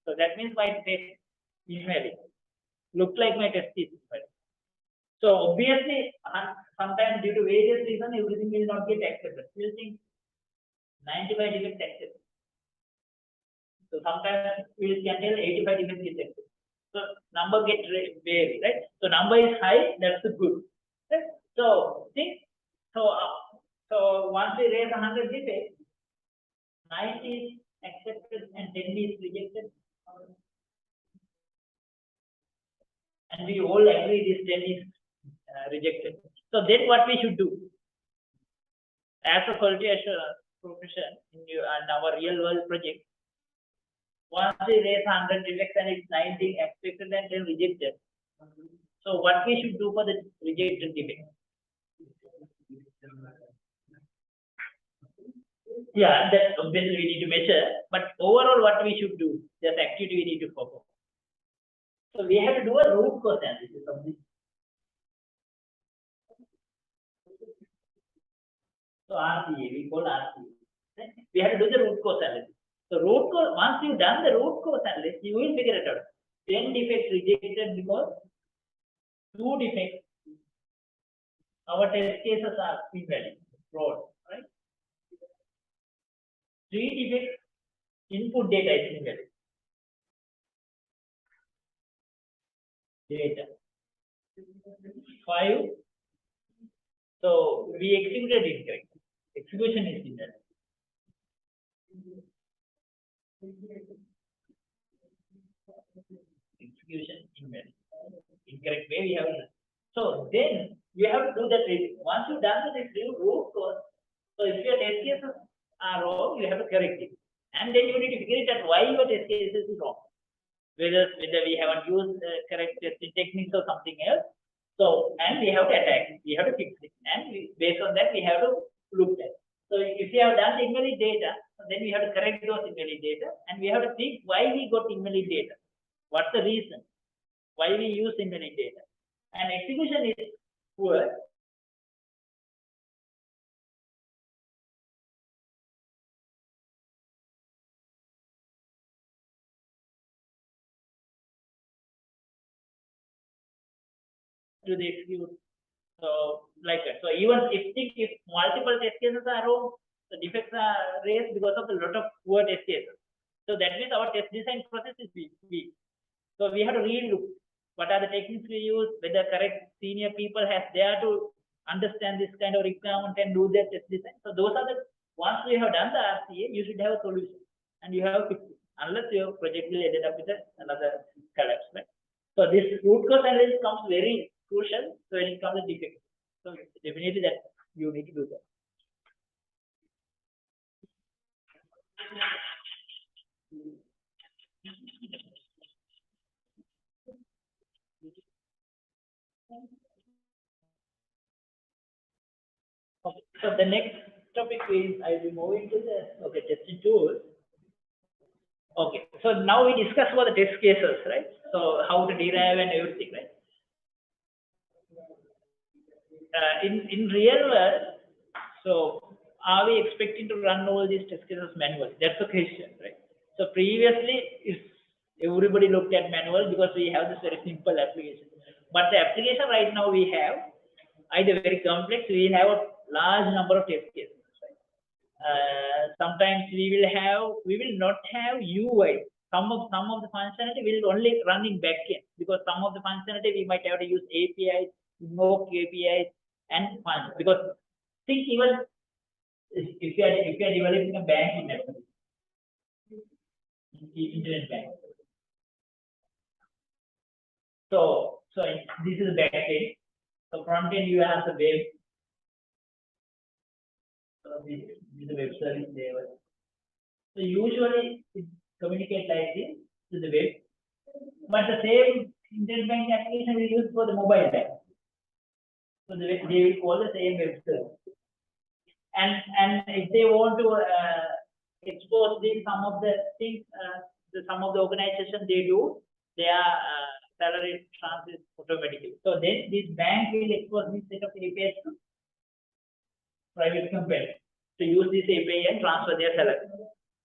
[SPEAKER 1] So that means my test is invalid. Look like my test is invalid. So obviously, sometimes due to various reasons, everything will not get accepted. We'll think 95 defects accepted. So sometimes we can tell 85 defects is accepted. So number get vary, right? So number is high, that's good. Right? So think so once we raise 100 defects, 90 is accepted and 10 is rejected. And we all agree this 10 is rejected. So then what we should do? As a quality assurance profession in our real world project, once we raise 100 defects and it's 90 accepted and 10 rejected. So what we should do for the rejected defect? Yeah, that obviously we need to measure, but overall what we should do, just activity we need to perform. So we have to do a root cause analysis of this. So RCA, we call RCA. Right? We have to do the root cause analysis. So root cause, once you've done the root cause analysis, you will figure it out. 10 defects rejected because 2 defects, our test cases are invalid, fraud, right? 3 defects, input data is invalid. Data. 5. So we executed incorrect. Execution is invalid. Execution invalid. Incorrect way we have done. So then you have to do that review. Once you've done the review, root cause. So if your test cases are wrong, you have to correct it. And then you need to figure it out why your test cases is wrong. Whether we haven't used correct testing techniques or something else. So, and we have to attack, we have to fix it. And based on that, we have to look at. So if we have done invalid data, then we have to correct those invalid data, and we have to think why we got invalid data. What's the reason? Why we use invalid data? And execution is poor. To the execute. So like that. So even if multiple test cases are wrong, the defects are raised because of a lot of poor test cases. So that means our test design process is weak. So we have to really look what are the techniques we use, whether correct senior people have there to understand this kind of requirement and do their test design. So those are the once we have done the RCA, you should have a solution and you have to fix it, unless your project will end up with another collapse. Right? So this root cause analysis comes very crucial. So when it comes to defect, so definitely that you need to do that. Okay. So the next topic is I will move into the testing tools. Okay. So now we discuss about the test cases, right? So how to derive and everything, right? In real world, so are we expecting to run all these test cases manually? That's the question, right? So previously, if everybody looked at manual because we have this very simple application, but the application right now we have either very complex, we have a large number of test cases. Sometimes we will not have UI. Some of the functionality will only run in backend because some of the functionality we might have to use APIs, invoke APIs, and functions. Because think even if you are developing a banking network, internet bank. So this is the backend. So front end you have the web. So this is the web service level. So usually it communicates like this to the web, but the same internet bank application we use for the mobile bank. So they will call the same web service. And if they want to expose some of the things, some of the organization they do, their salary transfers automatically. So then this bank will expose this set of APIs to private companies to use this API and transfer their salary.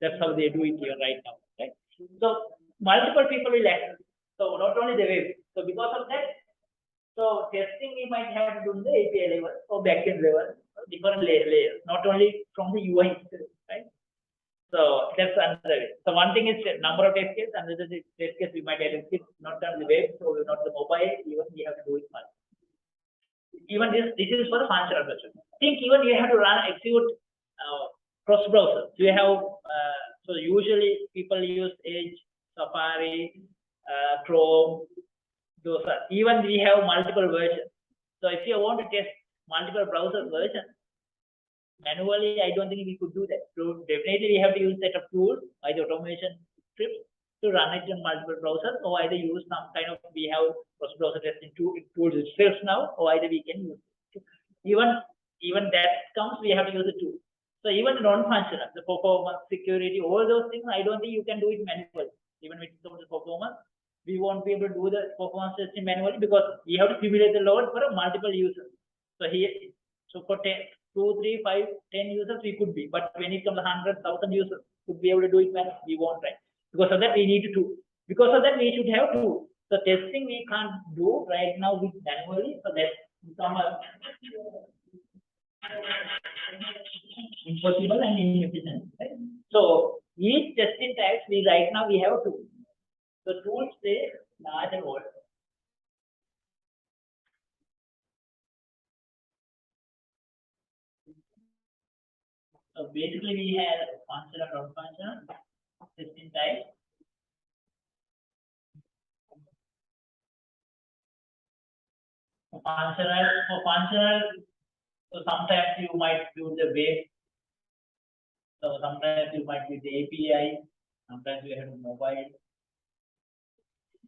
[SPEAKER 1] That's how they do it here right now. Right? So multiple people will access. So not only the web. So because of that, so testing we might have to do the API level or backend level, different layers, not only from the UI itself, right? So that's another way. So one thing is number of test cases, another test case we might have to fix not on the web, so not the mobile, even we have to do it much. Even this is for the functional version. Think even you have to execute cross browser. So you have so usually people use Edge, Safari, Chrome. Those are even we have multiple versions. So if you want to test multiple browser versions manually, I don't think we could do that. So definitely we have to use set of tools, either automation scripts to run it in multiple browsers, or either use some kind of we have cross browser testing tools itself now, or either we can use it. Even that comes, we have to use the tool. So even non-functional, the performance, security, all those things, I don't think you can do it manually. Even with the performance, we won't be able to do the performance testing manually because we have to simulate the load for multiple users. So for 10, 2, 3, 5, 10 users we could be, but when it comes to 100,000 users, could be able to do it manually. We won't, right? Because of that, we need to do. Because of that, we should have to. So testing we can't do right now with manually. So that's become impossible and inefficient. Right? So each testing types we right now we have two. The tools play large role. So basically we have functional and non-functional testing types. For functional, so sometimes you might use the web So sometimes you might use the API, sometimes you have mobile,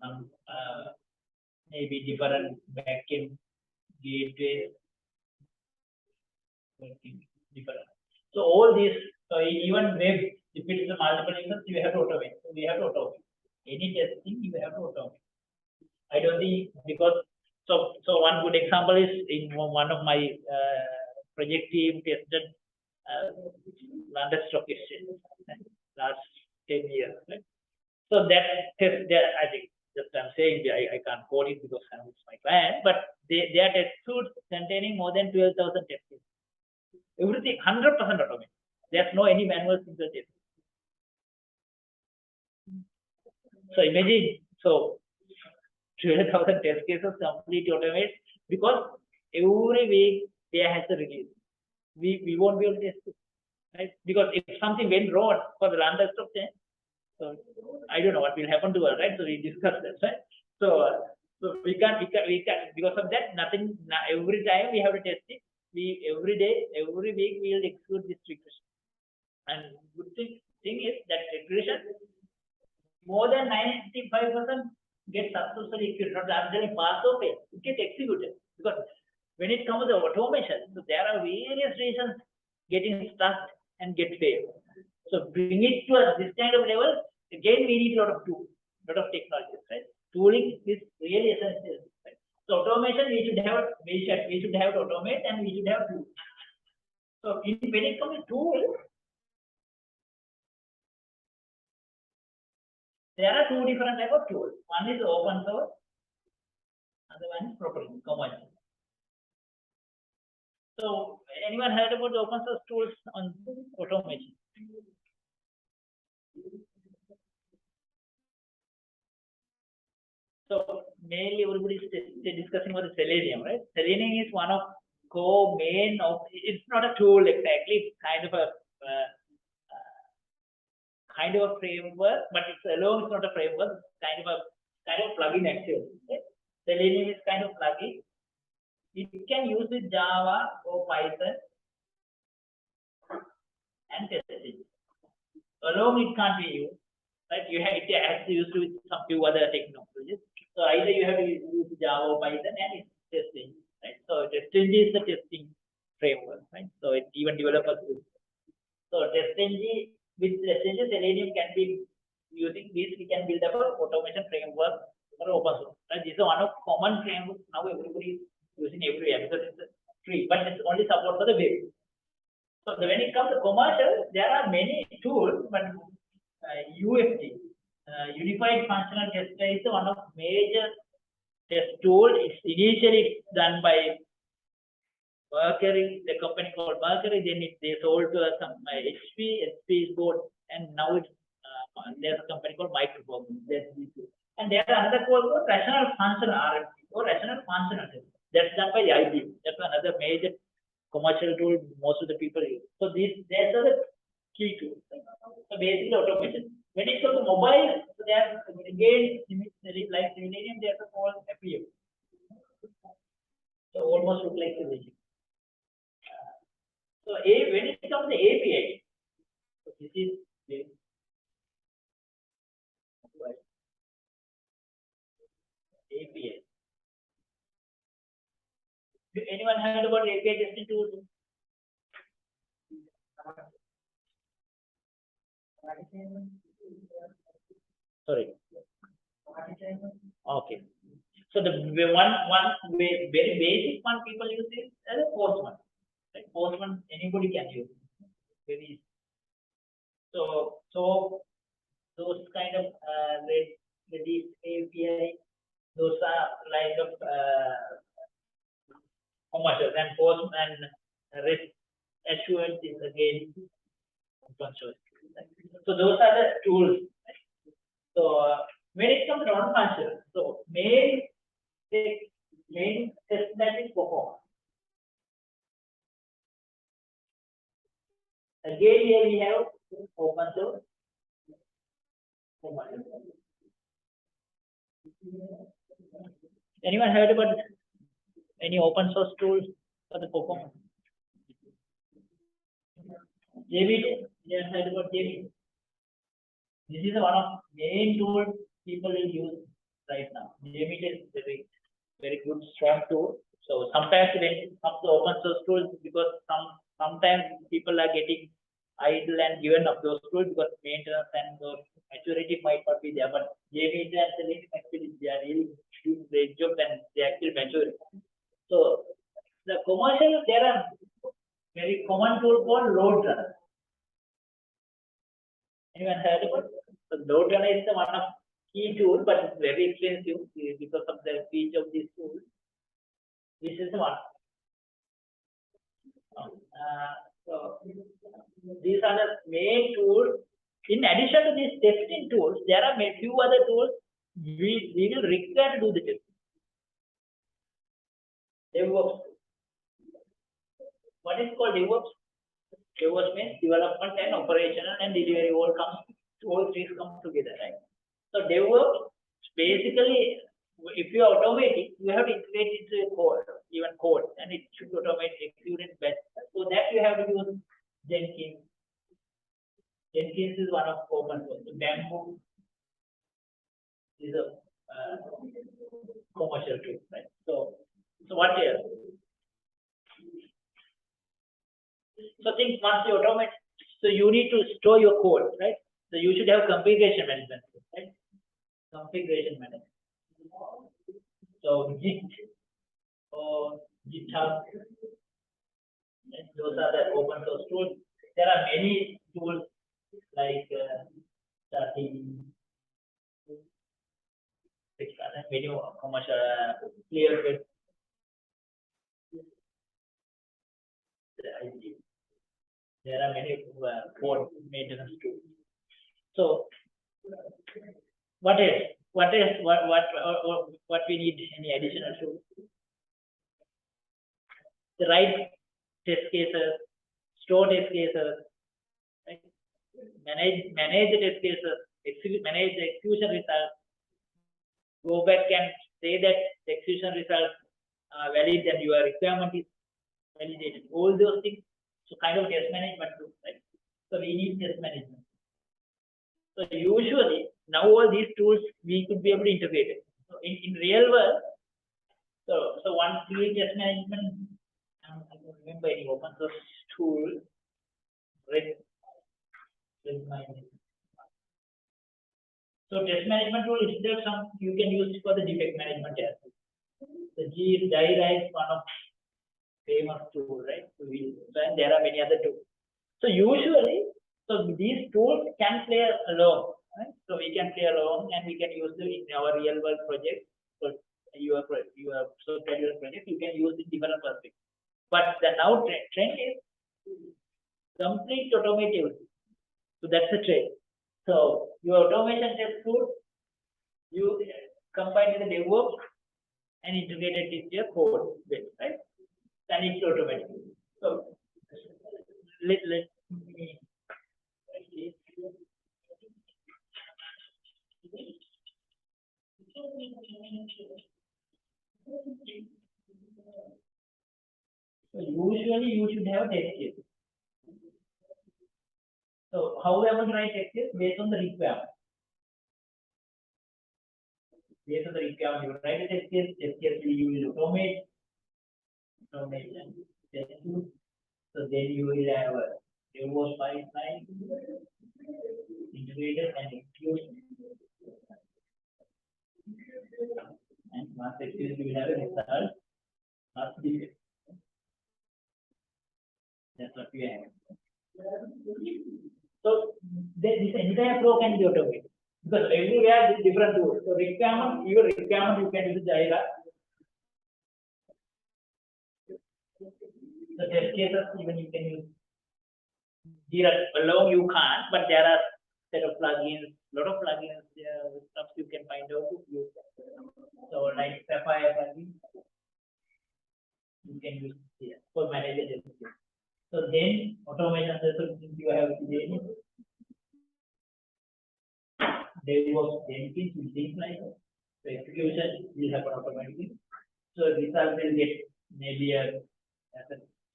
[SPEAKER 1] some maybe different backend gateway, different. So all these, so even web, if it is a multiple users, you have to automate. So we have to automate. Any testing you have to automate. I don't think because so one good example is in one of my project team tested London Stock Exchange last 10 years. Right? So that test there, I think just I'm saying I can't quote it because it's my client, but they are test suites containing more than 12,000 tests. Everything 100% automated. There's no any manual single test. So imagine, so 12,000 test cases completely automated because every week there has a release. We won't be able to test it, right? Because if something went wrong for the London Stock Exchange, so I don't know what will happen to us, right? So we discussed that, right? So we can't because of that nothing. Every time we have to test it. Every day, every week we will execute this regression. And good thing is that regression more than 95% gets successfully executed. Not actually pass or fail. It gets executed because when it comes to automation, so there are various reasons getting stuck and get failed. So bring it to this kind of level. Again, we need a lot of tools, a lot of technologies, right? Tooling is really essential. Right? So automation, we should have automate and we should have tools. So when it comes to tools, there are two different types of tools. One is open source, other one is proprietary, commercial. So anyone heard about the open source tools on automation? So mainly everybody is discussing about the Selenium, right? Selenium is one of core main of. It's not a tool exactly. It's kind of a framework, but it's alone. It's not a framework. It's kind of plugin actually. Okay? Selenium is kind of plugin. It can use with Java or Python and testing. Alone it can't be used. Right? It has to use with some few other technologies. So either you have to use Java or Python and it's testing. Right? So testing is the testing framework. Right? So it even developers use. So testing with testing Selenium can be using this. We can build up an automation framework for open source. Right? This is one of common frameworks now everybody is using everywhere because it's free, but it's only support for the web. So when it comes to commercial, there are many tools, but UFT, Unified Functional Tester, is one of major test tool. It's initially done by Mercury, the company called Mercury. Then they sold to some HP. HP is bought, and now it's there's a company called Microsoft. And there's another called Rational Functional RFT or Rational Functional Test. That's done by the IBM. That's another major commercial tool most of the people use. So there's the key tool. So basically automation. When it comes to mobile, so there's again like Selenium, there's a called FPM. So almost look like Selenium. So when it comes to API, so this is API. Anyone heard about API testing tools? Sorry. Okay. So the one very basic one people use is as a Postman. Right? Postman anybody can use. Very easy. So those kind of Redis API, those are like of commercial, and Postman REST assurance is again open source. So those are the tools. So when it comes to non-functional, so main test that is performed. Again here we have open source. Anyone heard about any open source tools for the performance? JVT? You have heard about JMeter? This is one of main tools people will use right now. JMeter is very good, strong tool. So sometimes when it comes to open source tools, because sometimes people are getting idle and given up those tools because maintenance and those maturity might not be there. But JMeter and Selenium actually they are really doing great job and they actually mature. So the commercial, there are very common tool called load runner. Anyone heard about it? So load runner is the one of key tool, but it's very expensive because of the feature of this tool. This is the one. So these are the main tools. In addition to these testing tools, there are a few other tools we will require to do the testing. DevOps. What is called DevOps? DevOps means development and operational and delivery all three come together, right? So DevOps basically, if you are automating, you have to integrate into a code, and it should automate execute best. So that you have to use Jenkins. Jenkins is one of open source. Bamboo is a commercial tool, right? So what else? So think once you automate, so you need to store your code, right? So you should have configuration management, right? Configuration management. So Git or GitHub, right? Those are the open source tools. There are many tools like many commercial clear. There are many code maintenance tools. So what else? What we need? Any additional tools? The right test cases, store test cases, right? Manage the test cases, manage the execution results. Go back and say that the execution results are valid and your requirement is validated. All those things. So kind of test management too, right? So we need test management. So usually now all these tools we could be able to integrate it. So in real world, so one tool test management, I don't remember any open source tool. So test management tool is there some you can use for the defect management as well. The Jira is one of famous tool, right? So and there are many other tools. So usually, so these tools can play along, right? So we can play along and we can use them in our real world project. So your software project, you can use it in different perspectives. But the now trend is complete automated. So that's the trend. So your automation test tool, you combine with the DevOps and integrate it with your code base, right? And it's automatic. So let me so usually you should have a test case. So how we are going to write test case? Based on the requirement. Based on the requirement, you write a test case you will automate and test tool. So then you will have a DevOps pipeline, integrated and execution. And once executed, you will have a result. Not defect. That's what we have. So this entire flow can be automated because everywhere is different tools. So requirement you can use Jira. The test cases even you can use Jira alone you can't, but there are set of plugins, lot of plugins stuff you can find out to use. So like Sapphire plugin you can use here for managing it. So then automation you have DevOps Jenkins will things like the execution will happen automatically. So result will get maybe a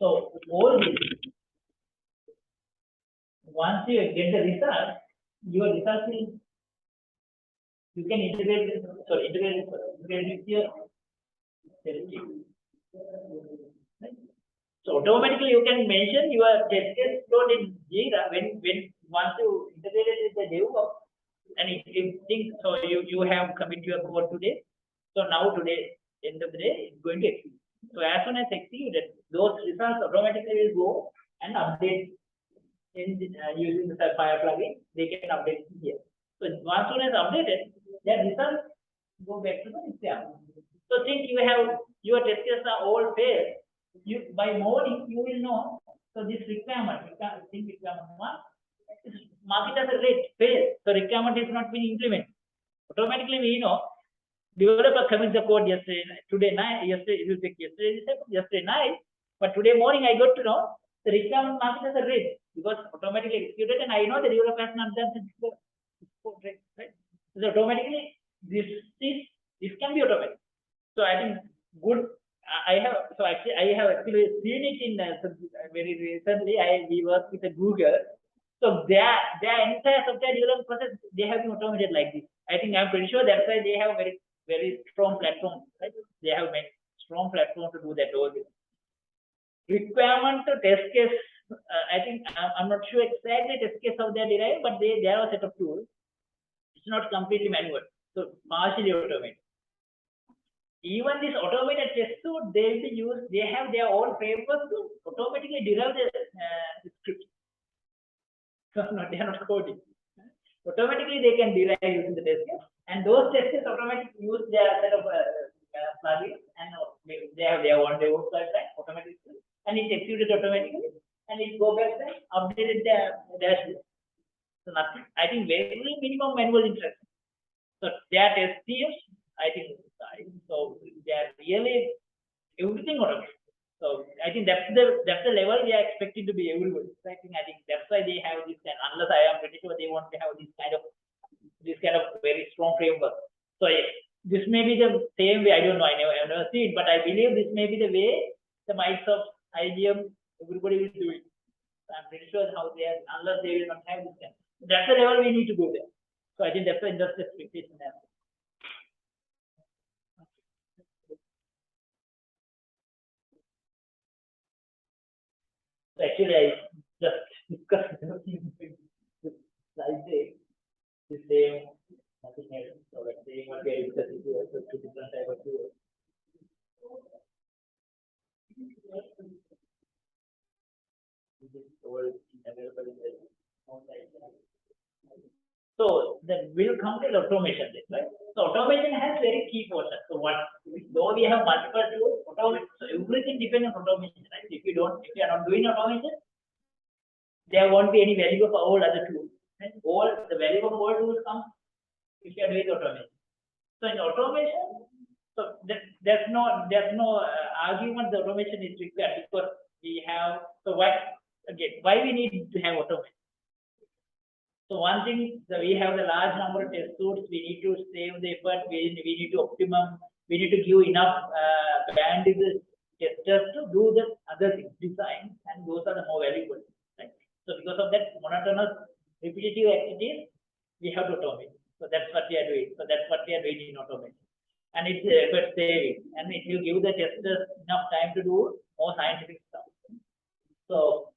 [SPEAKER 1] so all this once you get the result, your result will, you can integrate it with your test case. Right? So automatically you can mention your test case flow in Jira when once you integrate it with the DevOps, and if think so you have commit your code today. So now today, end of the day, it's going to execute. So as soon as executed, those results automatically will go and update in using the Fire plugin. They can update here. So as soon as updated, their results go back to the exam. So think you have your test cases are all failed. You by morning you will know. So this requirement, requirement one is mark it as a red fail. So requirement is not being implemented. Automatically we know. Developer commits the code yesterday night, but today morning I got to know the requirement market as a red because automatically executed, and I know the developer has not done this code, right? So automatically this can be automated. So I think good. I have actually seen it in very recently. We worked with Google. So their entire software development process they have been automated like this. I think I'm pretty sure that's why they have very strong platform, right? They have made strong platform to do that all this. Requirement to test case, I think I'm not sure exactly test case how they are derived, but they have a set of tools. It's not completely manual, so partially automated. Even this automated test suite, they will be used. They have their own framework to automatically derive the script. So no, they are not coding. Automatically they can derive using the test case. And those tests automatically use their set of plugins, and they have their own DevOps pipeline automatically, and it executed automatically, and it go back and updated their dashboard. So nothing. I think very minimum manual interaction. So their test teams, I think so. They are really everything automated. So I think that's the level we are expecting to be everybody. So I think that's why they have this. And unless I am pretty sure they want to have this kind of very strong framework. So this may be the same way. I don't know. I never see it, but I believe this may be the way the Microsoft, IBM, everybody will do it. So I'm pretty sure how they are, unless they will not have this kind. That's the level we need to go there. So I think that's the industry expectation there. So actually, I just discussed the slide there. The same, nothing else. So let's say what we are discussing here, so two different type of tools. So that will come to automation, right? So automation has very key portion. So though we have multiple tools, automation, so everything depends on automation, right? If you are not doing automation, there won't be any value of all other tools. And all the value of all tools comes if you are doing automation. So in automation, so there's no argument the automation is required because we have. So why we need to have automation? So one thing, so we have the large number of test suites. We need to save the effort. We need to optimum. We need to give enough bandwidth testers to do the other things, design, and those are the more valuable. Right? So because of that monotonous repetitive activities, we have to automate. So that's what we are doing. So that's what we are doing in automation. And it's effort saving, and it will give the testers enough time to do more scientific stuff. So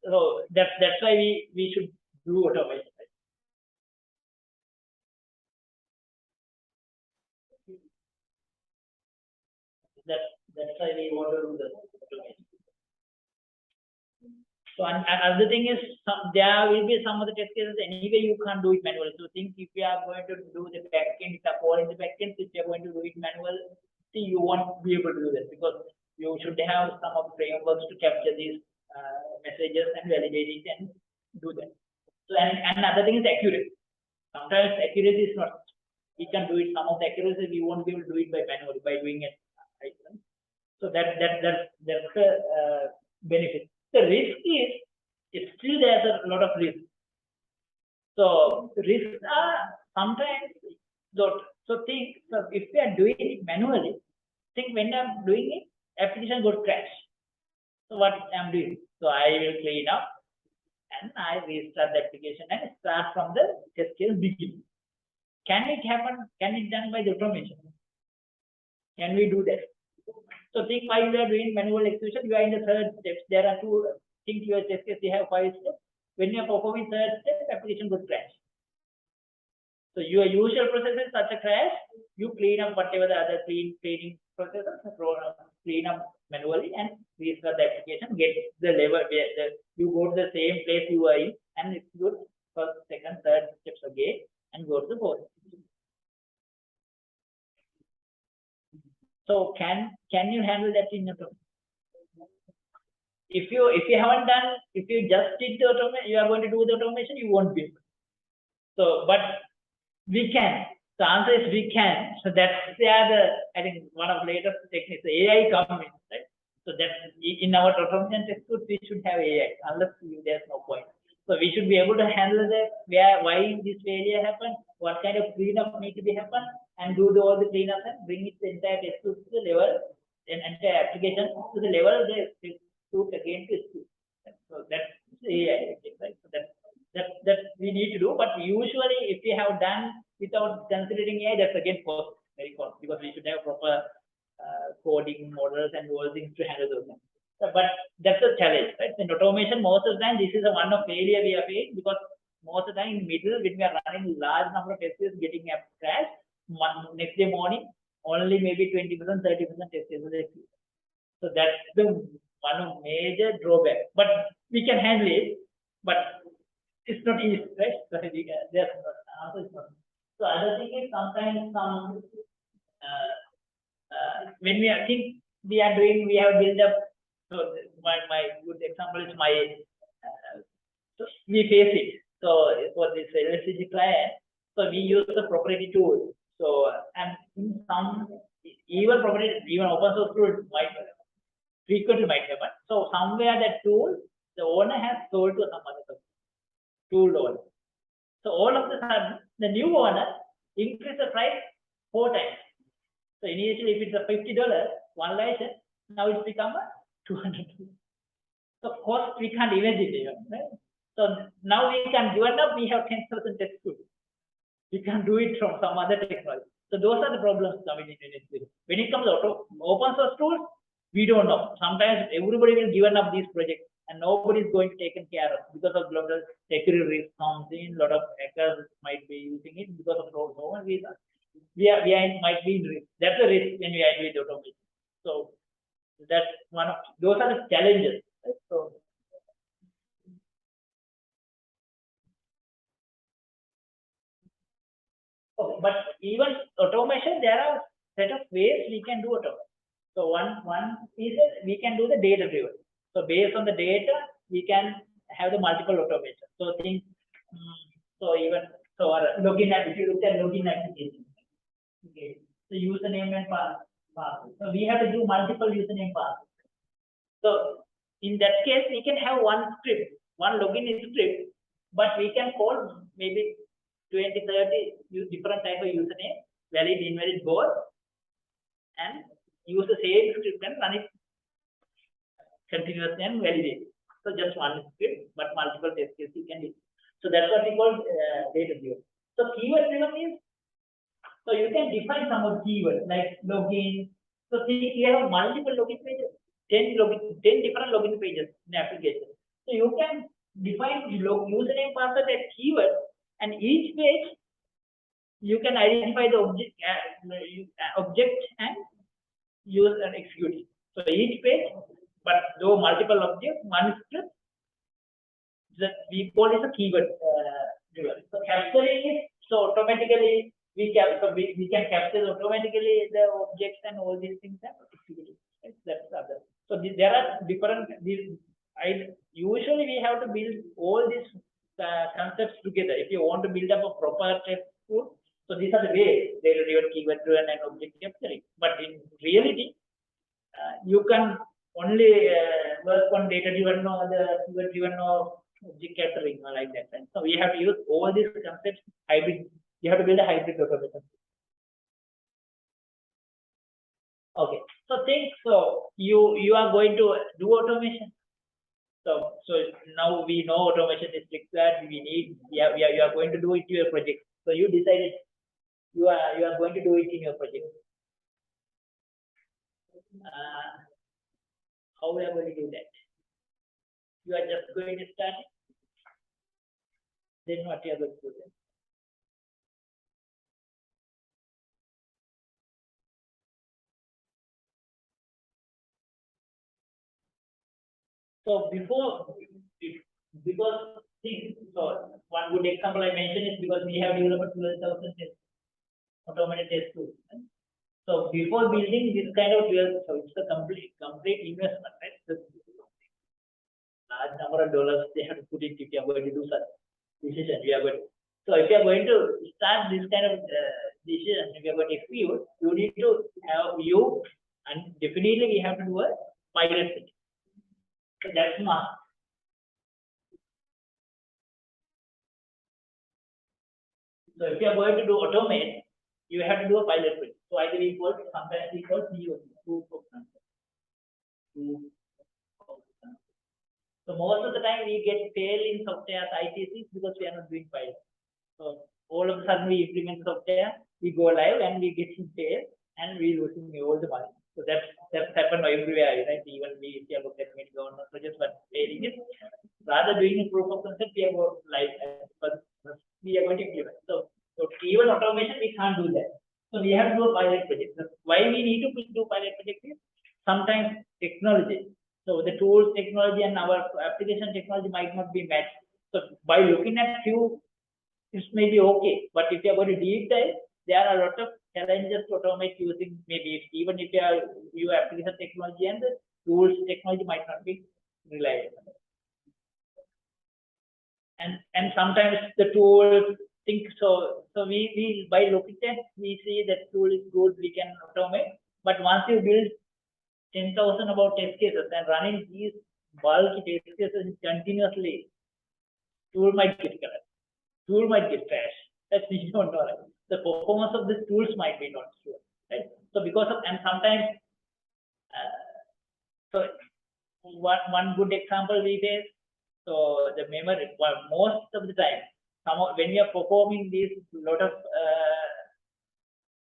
[SPEAKER 1] that's why we should do automation. Right? That's why we want to do the automation. So another thing is there will be some of the test cases anyway you can't do it manually. So think if you are going to do the backend, if you are calling the backend, if you are going to do it manually, you won't be able to do that because you should have some of the frameworks to capture these messages and validate it and do that. So and another thing is accuracy. Sometimes accuracy is not. We can do it. Some of the accuracy we won't be able to do it by manually by doing it. Right? So that's the benefit. The risk is still there's a lot of risk. So risks are sometimes so if we are doing it manually, think when I'm doing it, application would crash. So what I'm doing? So I will clean up and I restart the application and start from the test case beginning. Can it happen? Can it done by the automation? Can we do that? So think while you are doing manual execution, you are in the third step. There are two things your test case, you have 5 steps. When you are performing third step, application would crash. So your usual process is such a crash, you clean up whatever the other cleaning processes, clean up manually and restart the application, get the level where you go to the same place you are in, and it's good first, second, third steps again and go to the fourth. So can you handle that in automation? If you haven't done, if you just did the automation, you are going to do the automation, you won't be able. So, but we can. The answer is we can. So that's I think one of the latest techniques, the AI comes in, right? So that in our automation test suite, we should have AI, unless there's no point. So we should be able to handle why this failure happened, what kind of cleanup need to be happen, and do all the cleanup and bring it the entire test suite to the level, and entire application to the level the test suite again to suite. So that's AI, right? So that we need to do. But usually, if we have done without considering AI, that's again very costly, because we should have proper coding models and all things to handle those things. But that's a challenge, right? In automation, most of the time, this is a one of failure we are facing, because most of the time in middle, when we are running large number of test cases, getting a crash, next day morning, only maybe 20%, 30% test cases. So that's the one of major drawback. But we can handle it, but it's not easy, right? So there's answer is not. So other thing is sometimes when we are we have built up. So my good example is so we face it. So for this LCG client, so we use the proprietary tool. So and in some even open source tool frequently might happen. So somewhere that tool the owner has sold to some other tool owner. So all of a sudden the new owner increase the price 4 times. So initially if it's a $50 one license, now it's become a $200. So cost we can't imagine, right? So now we can give it up. We have 10,000 test tools. We can do it from some other technology. So those are the problems coming in it. When it comes to open source tools, we don't know. Sometimes everybody will give up these projects, and nobody is going to take care of because of global security risk comes in. A lot of hackers might be using it because of no one reason. We might be in risk. That's the risk when we are with automation. So that's one of those are the challenges. Right? So okay, but even automation, there are set of ways we can do automation. So one is we can do the data driven. So based on the data, we can have the multiple automation. So things our login if you look at login application. Okay. So username and password. So we have to do multiple username password. So in that case, we can have one script, one login script, but we can call maybe 20, 30 different type of username, valid, invalid, both, and use the same script and run it continuously and validate. So just one script, but multiple test cases you can do. So that's what we call data driven. So keyword driven is, so you can define some of keywords like login. So see, you have multiple login pages, 10 different login pages in the application. So you can define username password as keyword, and each page you can identify the object and use and execute it. So each page, but though multiple objects, one script, that we call it a keyword driven. So capturing it, so automatically we can capture automatically the objects and all these things and execute it. Right? That's other. So there are different. Usually we have to build all these concepts together. If you want to build up a proper test tool, so these are the ways: data driven, keyword driven, and object capturing. But in reality, you can only work on data driven or the keyword driven or object capturing or like that. Right? So we have to use all these concepts hybrid. You have to build a hybrid automation. Okay. So think so you are going to do automation. So now we know automation is required. We are going to do it in your project. So you decided you are going to do it in your project. How we are going to do that? You are just going to start it. Then what you are going to do then? So because see, so one good example I mentioned is because we have developed 12,000 automated test tools. So before building this kind of so it's a complete investment, right? So large number of dollars they have to put it if you are going to do such decision. So if you are going to start this kind of decision, if you are going to execute, you need to have and definitely we have to do a pilot project. So that's must. So if you are going to do automate, you have to do a pilot project. So either sometimes we call POC, proof of concept. So most of the time we get fail in software ITCs because we are not doing pilot. So all of a sudden we implement software, we go live and we get fail and we losing all the money. So that's happened everywhere, right? Even we look at many government projects, but failing it. Rather doing a proof of concept, we are going live, but we are going to implement. So even automation we can't do that. So we have to do a pilot project. Why we need to do pilot project is sometimes technology. So the tools technology and our application technology might not be matched. So by looking at few, it may be okay. But if you are going to deep dive, there are a lot of challenges to automate using maybe even if your application technology and the tools technology might not be reliable. And sometimes the tool think so. So we by looking at we see that tool is good, we can automate. But once you build 10,000 about test cases and running these bulky test cases continuously, tool might get correct, tool might get trash. That's we don't know. Right? The performance of these tools might be not sure. Right? So because of and sometimes so one good example we face. So the memory most of the time, when we are performing these lot of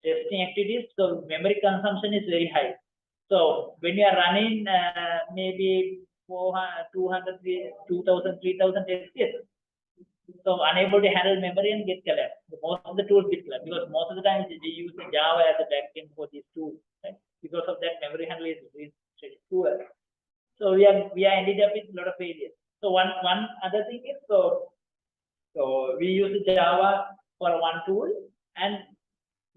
[SPEAKER 1] testing activities, so memory consumption is very high. So when you are running maybe 200, 2,000, 3,000 test cases, so unable to handle memory and get collapsed. Most of the tools get collapsed because most of the time they use Java as a backend for these tools. Right? Because of that, memory handling is poor. So we are ended up with a lot of failures. So one other thing is so we use Java for one tool, and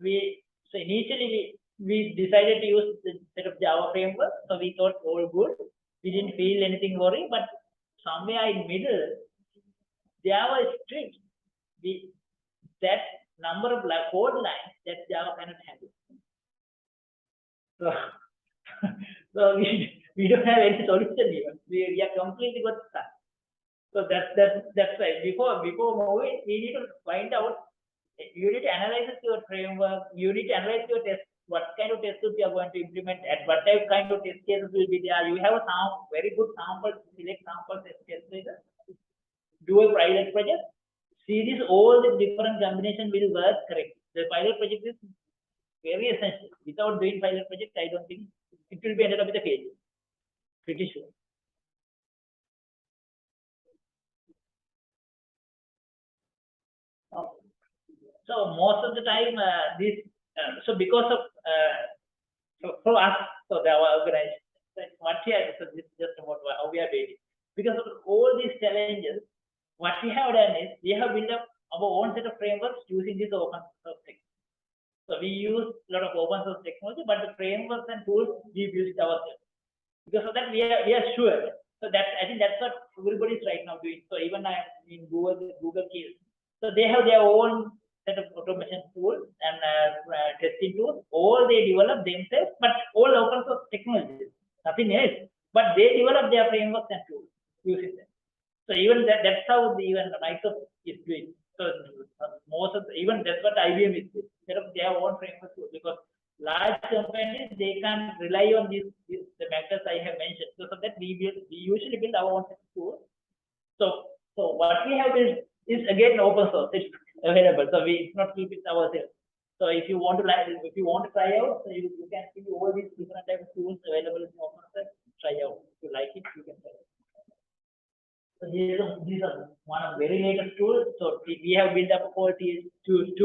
[SPEAKER 1] initially we decided to use the set of Java framework. So we thought all good. We didn't feel anything worry, but somewhere in middle, Java is strict. That number of code lines that Java cannot handle. So we don't have any solution even. We are completely got stuck. So that's right. Before moving, we need to find out. You need to analyze your framework. You need to analyze your test. What kind of tests you are going to implement, and what type kind of test cases will be there. You have a very good sample. Select sample test cases. Do a pilot project. See this all the different combination will work correctly. The pilot project is very essential. Without doing pilot project, I don't think it will be ended up with a failure. Pretty sure. So most of the time, so because of for us, so our organization, what here, so this is just about how we are doing it. Because of all these challenges, what we have done is we have built up our own set of frameworks using this open source technology. So we use a lot of open source technology, but the frameworks and tools we built ourselves. Because of that, we are sure. So that I think that's what everybody is right now doing. So even in Google case, so they have their own set of automation tools and testing tools. All they develop themselves, but all open source technologies, nothing else. But they develop their frameworks and tools using them. So even that's how even Microsoft is doing. So most of even that's what IBM is doing. Set up their own framework tools because large companies they can't rely on this set methods I have mentioned. So that we usually build our own tools. So what we have built is again open source. It's available. So we not keep it ourselves. So if you want to try out, so you can see all these different types of tools available in open source. Try out. If you like it, you can try it. So these are one of very latest tools. So we have built up for TS2.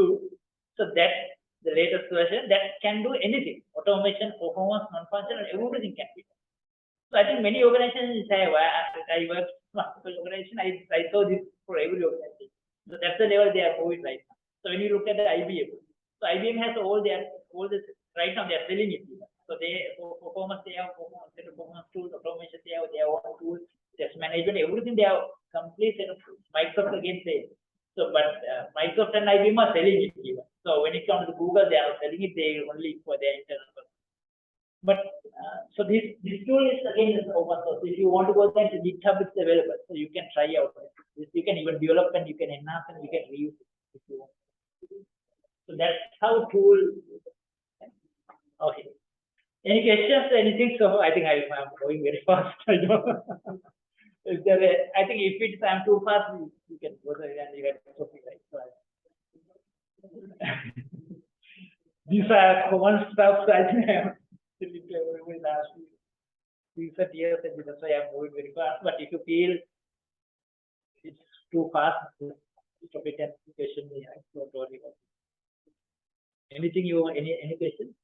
[SPEAKER 1] So that the latest version that can do anything. Automation, performance, non-functional, everything can be done. So I think many organizations have. I work multiple organization. I saw this for every organization. So that's the level they are moving right now. So when you look at the IBM, so IBM has all this right now they are selling it. So they for performance they have performance tools, automation they have their own tools, test management, everything they have complete set of tools. Microsoft again says. So but Microsoft and IBM are selling it even. So when it comes to Google, they are selling it they only for their internal purpose. But so this tool is again open source. If you want to go there to GitHub, it's available. So you can try out. You can even develop and you can enhance and you can reuse it if you want. So that's how tool. Okay. Any questions? Anything? So I think I'm going very fast. I think if I'm too fast, you can go there and you can copy, right? So these are common stuff. I think these are years and that's why I'm moving very fast. But if you feel it's too fast, stop it and question me. Don't worry about it. Anything you want? Any questions?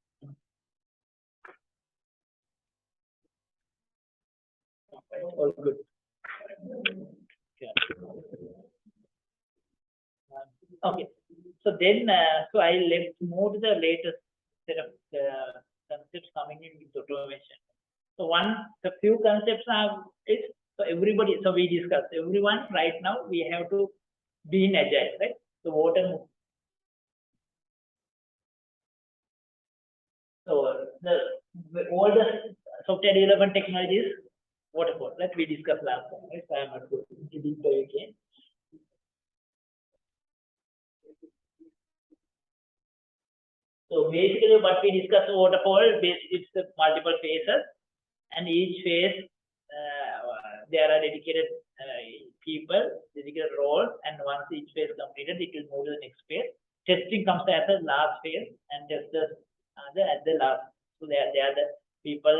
[SPEAKER 1] All good. Yeah. Okay. So then, so let's move to the latest set of concepts coming in with automation. So the few concepts are so everybody. So we discussed everyone right now. We have to be in agile, right? So what and so all the software development technologies waterfall, right? We discussed last time, right? So I'm not going to deep dive again. So basically, what we discussed waterfall, it's the multiple phases, and each phase there are dedicated people, dedicated roles, and once each phase completed, it will move to the next phase. Testing comes as the last phase, and testers are at the last. So they are the people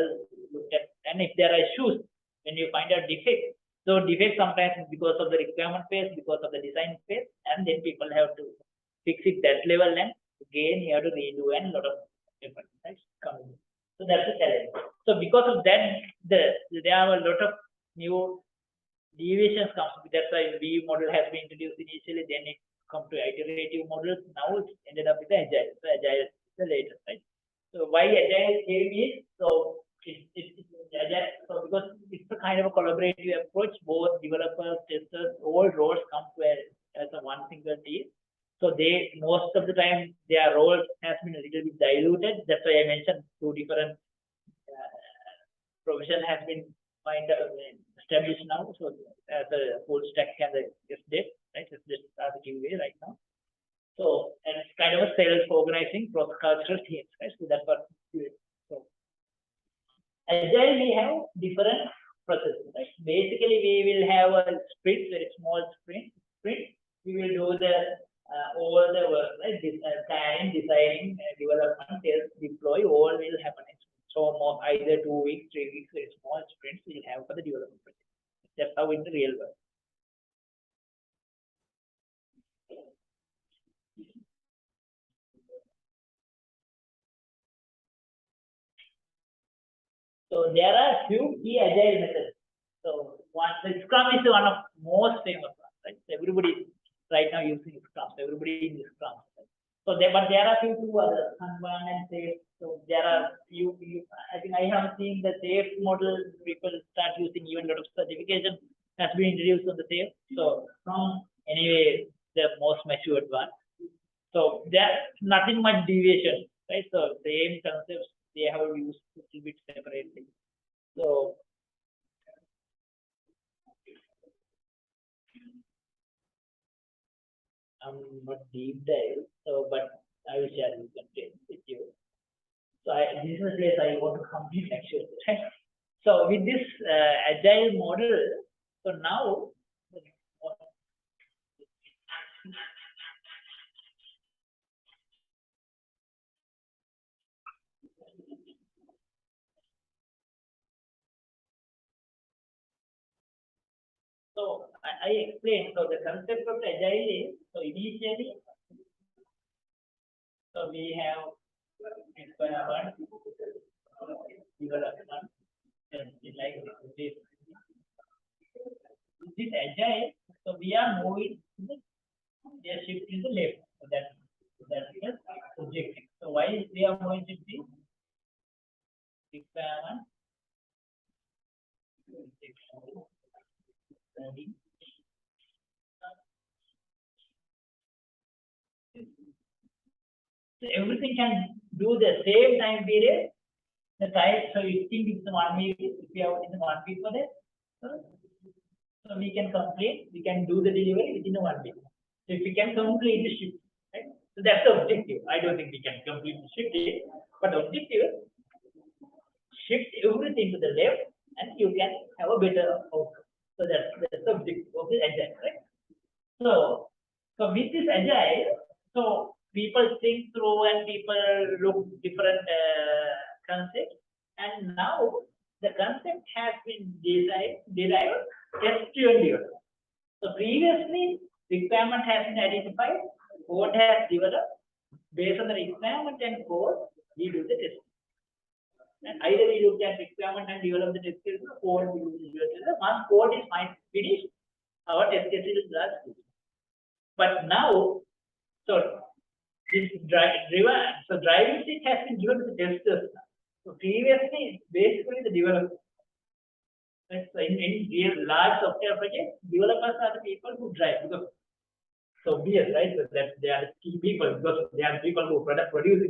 [SPEAKER 1] look at, and if there are issues, when you find out defects, so defects sometimes because of the requirement phase, because of the design phase, and then people have to fix it that level, and again you have to redo and a lot of effort, right? Coming. So that's the challenge. So because of that, there are a lot of new deviations comes. That's why V model has been introduced initially, then it come to iterative models. Now it's ended up with the agile. So agile is the latest, right? So why agile came is so it's agile. So because it's a kind of a collaborative approach, both developers, testers, all roles come to as a one single team. So most of the time their role has been a little bit diluted. That's why I mentioned two different profession has been established now. So as a full stack and the SDEV, right? SDEV are the QA right now. So and it's kind of a self-organizing cross-cultural teams, right? So that's what so agile we have different processes, right? Basically we will have a sprint, very small sprint. We will do the all the work, right? Planning, designing, development, test, deploy, all will happen. So either 2 weeks, 3 weeks, very small sprints we'll have for the development project. That's how in the real world. So there are few key agile methods. So the Scrum is one of most famous ones, right? So everybody right now using Scrum. So everybody in Scrum. Right? So but there are few others, Kanban and SAFe. So there are few. I think I have seen the SAFe model. People start using even a lot of certification has been introduced on the SAFe. So Scrum anyway the most matured one. So there's nothing much deviation, right? So same concepts they have used a little bit separately. So I'm not deep dive, so but I will share the content with you. So this is the place I want to complete actually. So with this agile model, so now so I explained. So the concept of agile is, so initially, so we have experiment, development, and like this. This agile, so we are moving to the shift to the left. So that is objective. So why we are moving to this experiment? So everything can do the same time period. The time, so you think it's 1 week, if we have in 1 week for that, so we can complete, we can do the delivery within 1 week. So if we can complete the shift, right? So that's the objective. I don't think we can complete the shift, but the objective, shift everything to the left, and you can have a better outcome. So that's the objective of the agile, right? So with this agile, so people think through and people look different concepts, and now the concept has been derived SQL. So previously, requirement has been identified, code has developed. Based on the requirement and code, we do the testing. And either we look at requirement and develop the test case, or code we do the test. Once code is finished, our test case is done. But now, so this driving seat has been given to the testers. So previously, basically the developers. So in real large software projects, developers are the people who drive. Because, so obvious, right? So that they are the key people because they are the people who produce it.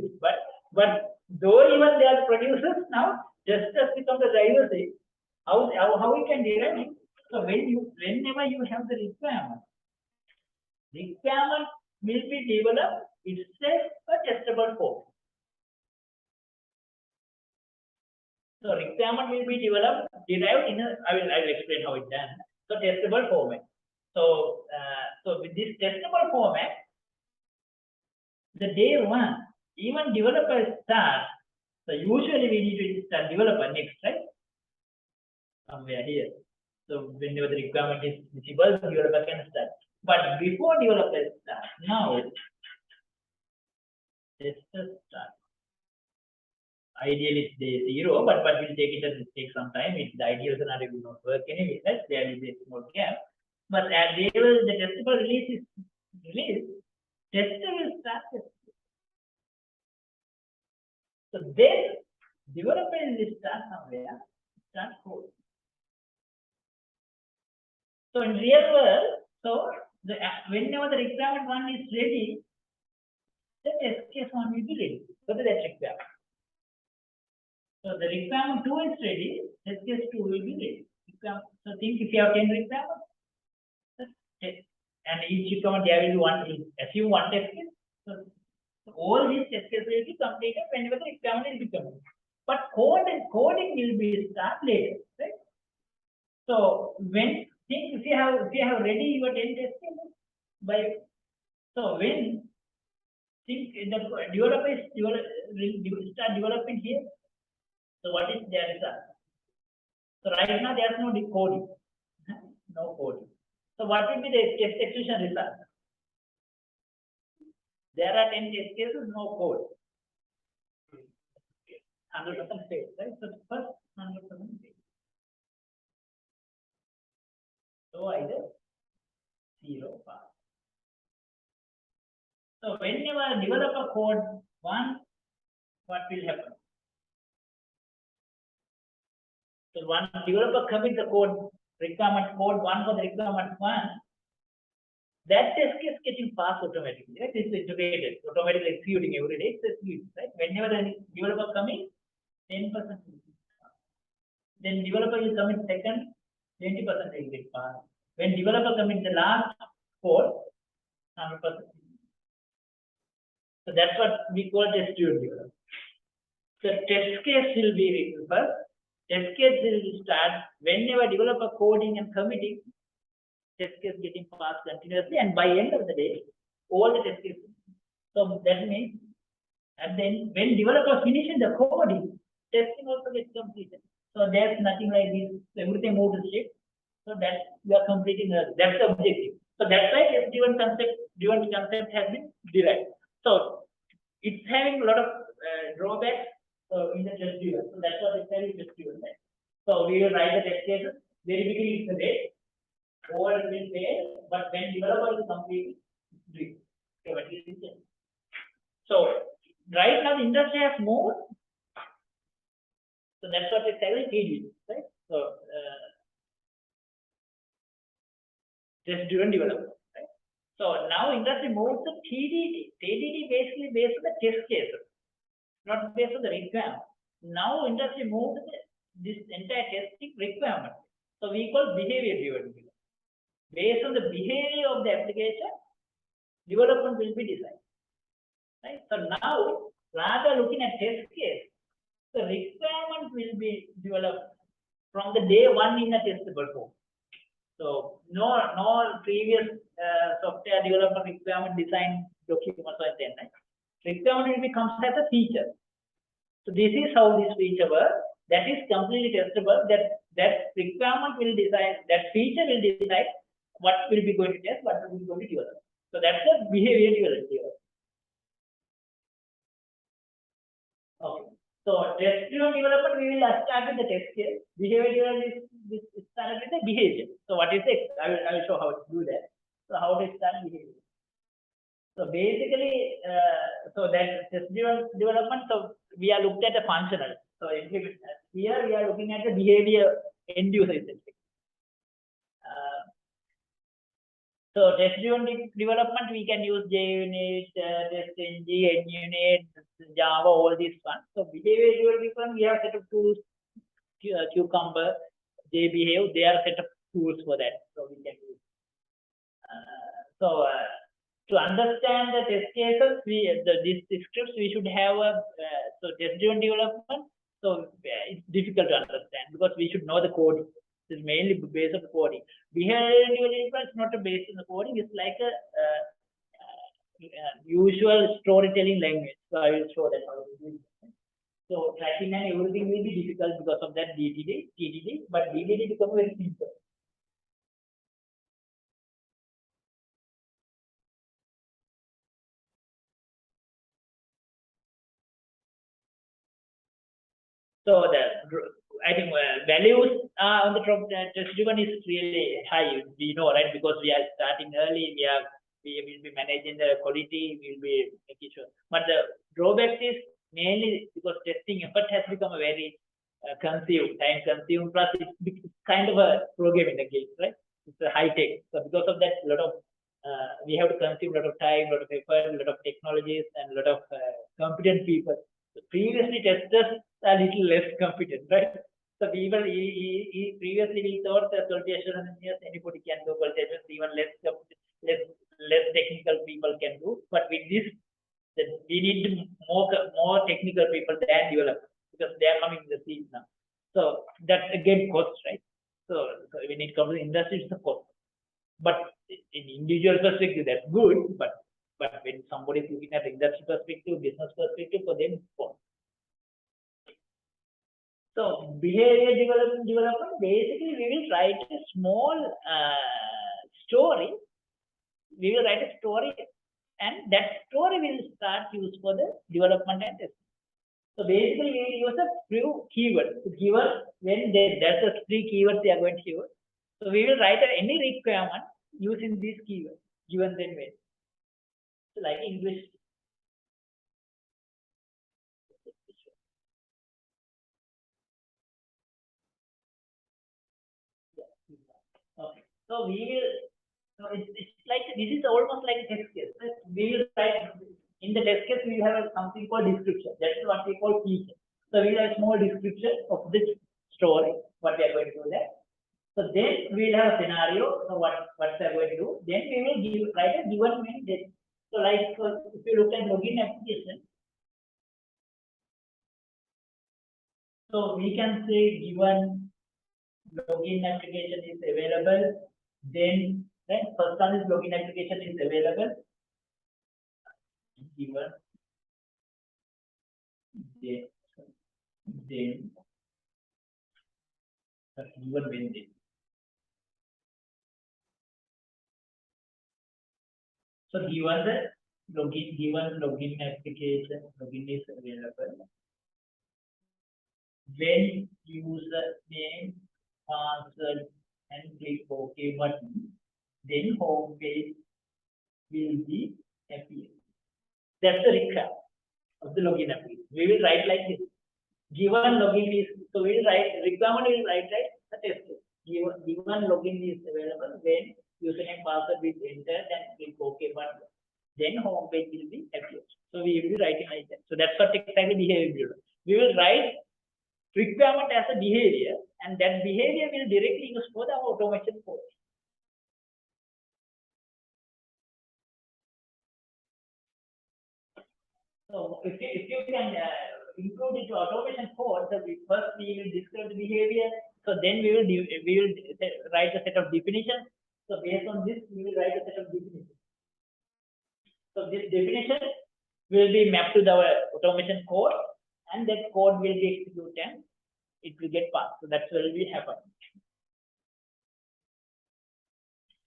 [SPEAKER 1] But though even they are producers now, testers become the drivers. How we can derive it? So whenever you have the requirement will be developed itself a testable form. So requirement will be derived in a, I will explain how it's done. So testable format. So with this testable format, the day one, even developer start. So usually we need to start developer next, right? Somewhere here. So whenever the requirement is visible, developer can start. But before developer start, now testers start. Ideally it's day 0, but we'll take it as it takes some time. It's the ideal scenario will not work anyway. Right? There will be a small gap. But at the testable release is released, tester will start testing. So then developer will start somewhere, start code. So in real world, so whenever the requirement 1 is ready, the test case 1 will be ready. So that's required. So the requirement 2 is ready, test case 2 will be ready. So think if you have 10 requirements, and each requirement there will be one, assume one test case. So all these test cases will be completed whenever the requirement is becoming. But coding will be start later, right? So when if you have ready your 10 test cases, so when think the developer is start developing here. So what is their result? So right now there is no coding, no coding. So what will be the test execution result? There are 10 test cases, no code. 100% fail, right? So first 100% fail. So either 0 pass. So whenever developer code 1, what will happen? So one developer commits the code, requirement code 1 for the requirement 1, that test case getting passed automatically, right? It's integrated, automatically executing every day, it's executed, right? Whenever the developer commits, 10%. Then developer will commit second, 20% will get passed. When developer commits the last code, 100%. So that's what we call test-driven development. So test case will be written first, test case will start whenever developer coding and committing, test case getting passed continuously, and by end of the day, all the test cases. So that means, and then when developer finishes the coding, testing also gets completed. So there's nothing like this. Everything moves to shift. So that we are completing. That's the objective. So that's why test-driven concept has been derived. So it's having a lot of drawbacks. So in the test-driven, so that's what it's having test-driven. Right? So we will write the test cases. Very beginning is the day. All will fail, but when developer is complete, it's great. So right now the industry has moved. So that's what it's having TDD, right? So test-driven development, right? So now industry moves to TDD. TDD basically based on the test cases, not based on the requirement. Now industry moves to this entire testing requirement. So we call behavior-driven development. Based on the behavior of the application, development will be designed. Right? So now, rather looking at test case, the requirement will be developed from the day one in a testable form. So no previous software development requirement design documents or anything. Right? Requirement will become as a feature. So this is how this feature works. That is completely testable. That requirement will decide, that feature will decide what will be going to test, what will be going to develop. So that's the behavior development. Okay. So test-driven development, we will start with the test case. Behavior development is started with the behavior. So what is it? I will show how to do that. So how to start behavior. So basically, so that test-driven development. So we are looked at the functional. So here we are looking at the behavior end user essentially. So test-driven development, we can use JUnit, TestNG, NUnit, Java, all these ones. So behavior development, we have set of tools, Cucumber, JBehave, they are set of tools for that. So we can use. To understand the test cases, these scripts we should have a so test-driven development. So it's difficult to understand because we should know the code. It's mainly based on the coding. Behavior development is not based on the coding. It's like a usual storytelling language. So I will show that how to do it. So tracking and everything will be difficult because of that TDD, but DDD becomes very simple. So I think values on the top test-driven is really high. We know, right? Because we are starting early. We will be managing the quality. We will be making sure. But the drawback is mainly because testing effort has become a very time consumed. Plus, it's kind of a programming again, right? It's a high tech. So because of that, we have to consume a lot of time, a lot of effort, a lot of technologies, and a lot of competent people. So previously, testers are a little less competent, right? So previously we thought that qualification engineers, anybody can do qualification, even less technical people can do. But with this, we need more technical people than developers because they are coming in the scene now. So that's again cost, right? So when it comes to industry, it's a cost. But in individual perspective, that's good. But when somebody is looking at industry perspective, business perspective, for them, it's cost. So behavior development, basically we will write a small story. We will write a story, and that story will start used for the development and testing. So basically we will use a few keywords. Given when there's a 3 keywords they are going to use. So we will write any requirement using these keywords, given then when. So like English. Okay. So we will. So it's like this is almost like a test case. We will write in the test case we will have something called description. That is what we call feature. So we will have a small description of this story. What we are going to do there. So then we will have a scenario. So what we are going to do. Then we will write a given when. So like if you look at login application. So we can say given login application is available, then first one is login application is available. Given then given when then. So given login application login is available. When user name, password and click OK button, then home page will be appear. That's the requirement of the login application. We will write like this. Given login is, so we will write, requirement will write like the test case. Given login is available when username password is entered and click OK button, then home page will be appear. So we will be writing like that. So that's what exactly behavior. We will write requirement as a behavior, and that behavior will directly use for the automation code. So if you can include it to automation code, so first we will describe the behavior. So then we will write a set of definitions. So based on this, we will write a set of definitions. So this definition will be mapped to the automation code, and that code will be executed and it will get passed. So that's what will happen.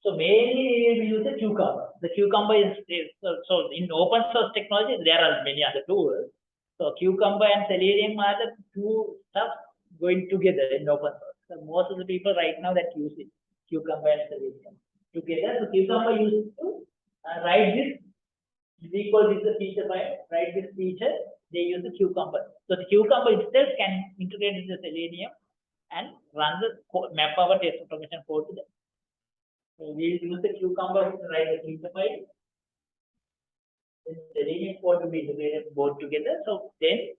[SPEAKER 1] So mainly we use a cucumber. The cucumber is so in open source technology there are many other tools. So cucumber and Selenium are the two stuff going together in open source. So most of the people right now that use it, cucumber and Selenium together. So cucumber uses to write this. We call this the feature file. Write this feature. They use the cucumber. So the cucumber itself can integrate into Selenium and run the map our test automation code to them. So we use the cucumber to write the feature file. Then Selenium code to be integrated both together. So then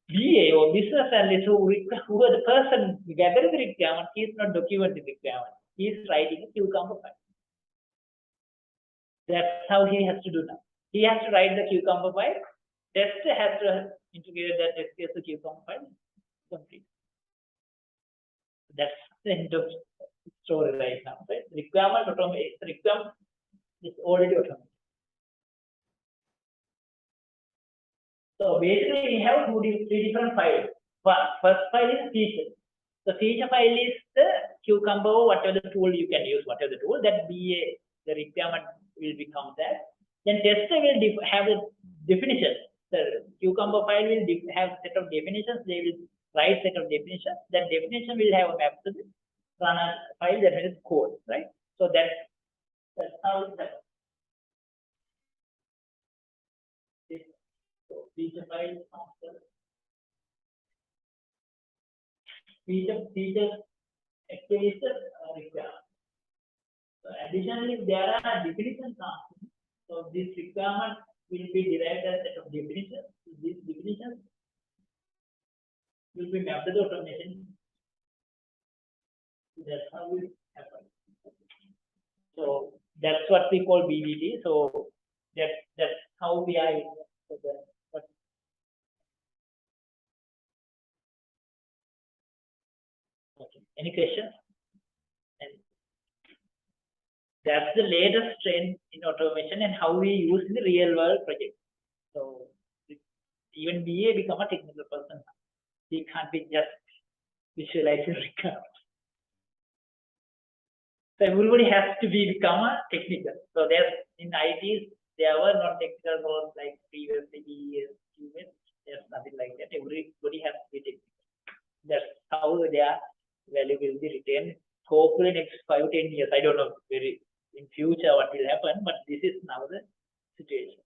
[SPEAKER 1] BA or business analyst who are the person gathering the requirement, he is not documenting the requirement. He is writing a cucumber file. That's how he has to do now. He has to write the cucumber file. Tester has to integrate that test case to cucumber file. Complete. That's the end of the story right now. Right? Requirement is already automated. So basically, we have three different files. First file is feature. The feature file is the cucumber, whatever the tool you can use, whatever the tool that the requirement will become that. Then tester will have a definition. The cucumber file will have set of definitions. They will write set of definitions. That definition will have a map to the runner file that is code, right? So that's how it happens. So feature file after feature actually is the requirement. So additionally, there are definitions after. So this requirement will be derived as a set of definitions. These definitions will be mapped to the automation. That's how it happens. So that's what we call BVT. So that's how we are. Okay. Any questions? And that's the latest trend in automation and how we use in the real world project. So even BA become a technical person. He can't be just visualizing requirements. So everybody has to become a technical. So there's in ITs there were non-technical roles like previously years. There's nothing like that. Everybody has to be technical. That's how their value will be retained. Hopefully next 5-10 years. I don't know in future what will happen, but this is now the situation.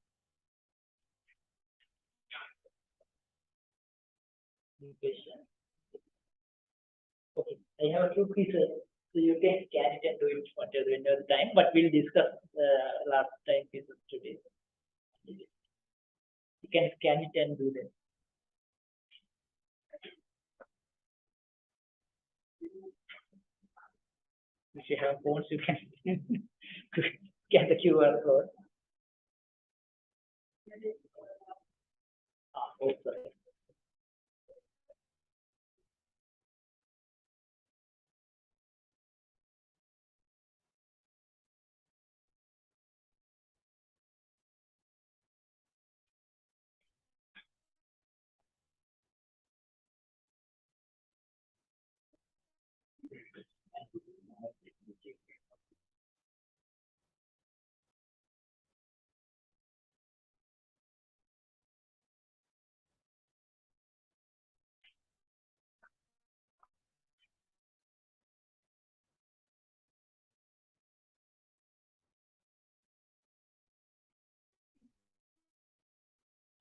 [SPEAKER 1] Okay, I have a few pieces, so you can scan it and do it whatever time, but we'll discuss last time pieces today. You can scan it and do that. If you have phones, you can scan the QR code. Oh, sorry.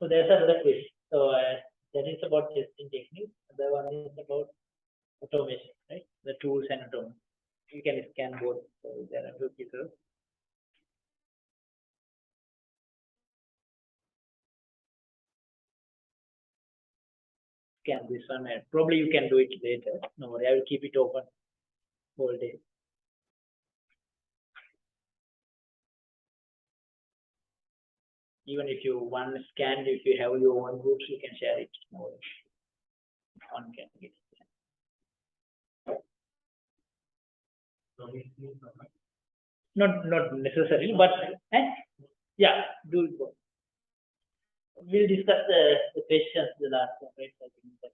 [SPEAKER 1] So there's another quiz. So that is about testing techniques. The one is about automation, right? The tools and automation. You can scan both. So there are two pieces. Scan this one, and probably you can do it later. No worry, I will keep it open whole day. Even if you one scan, if you have your own groups, you can share it. No worry. One can get it. Not necessarily, but yeah, do it both. We'll discuss the questions the last one, right? I think that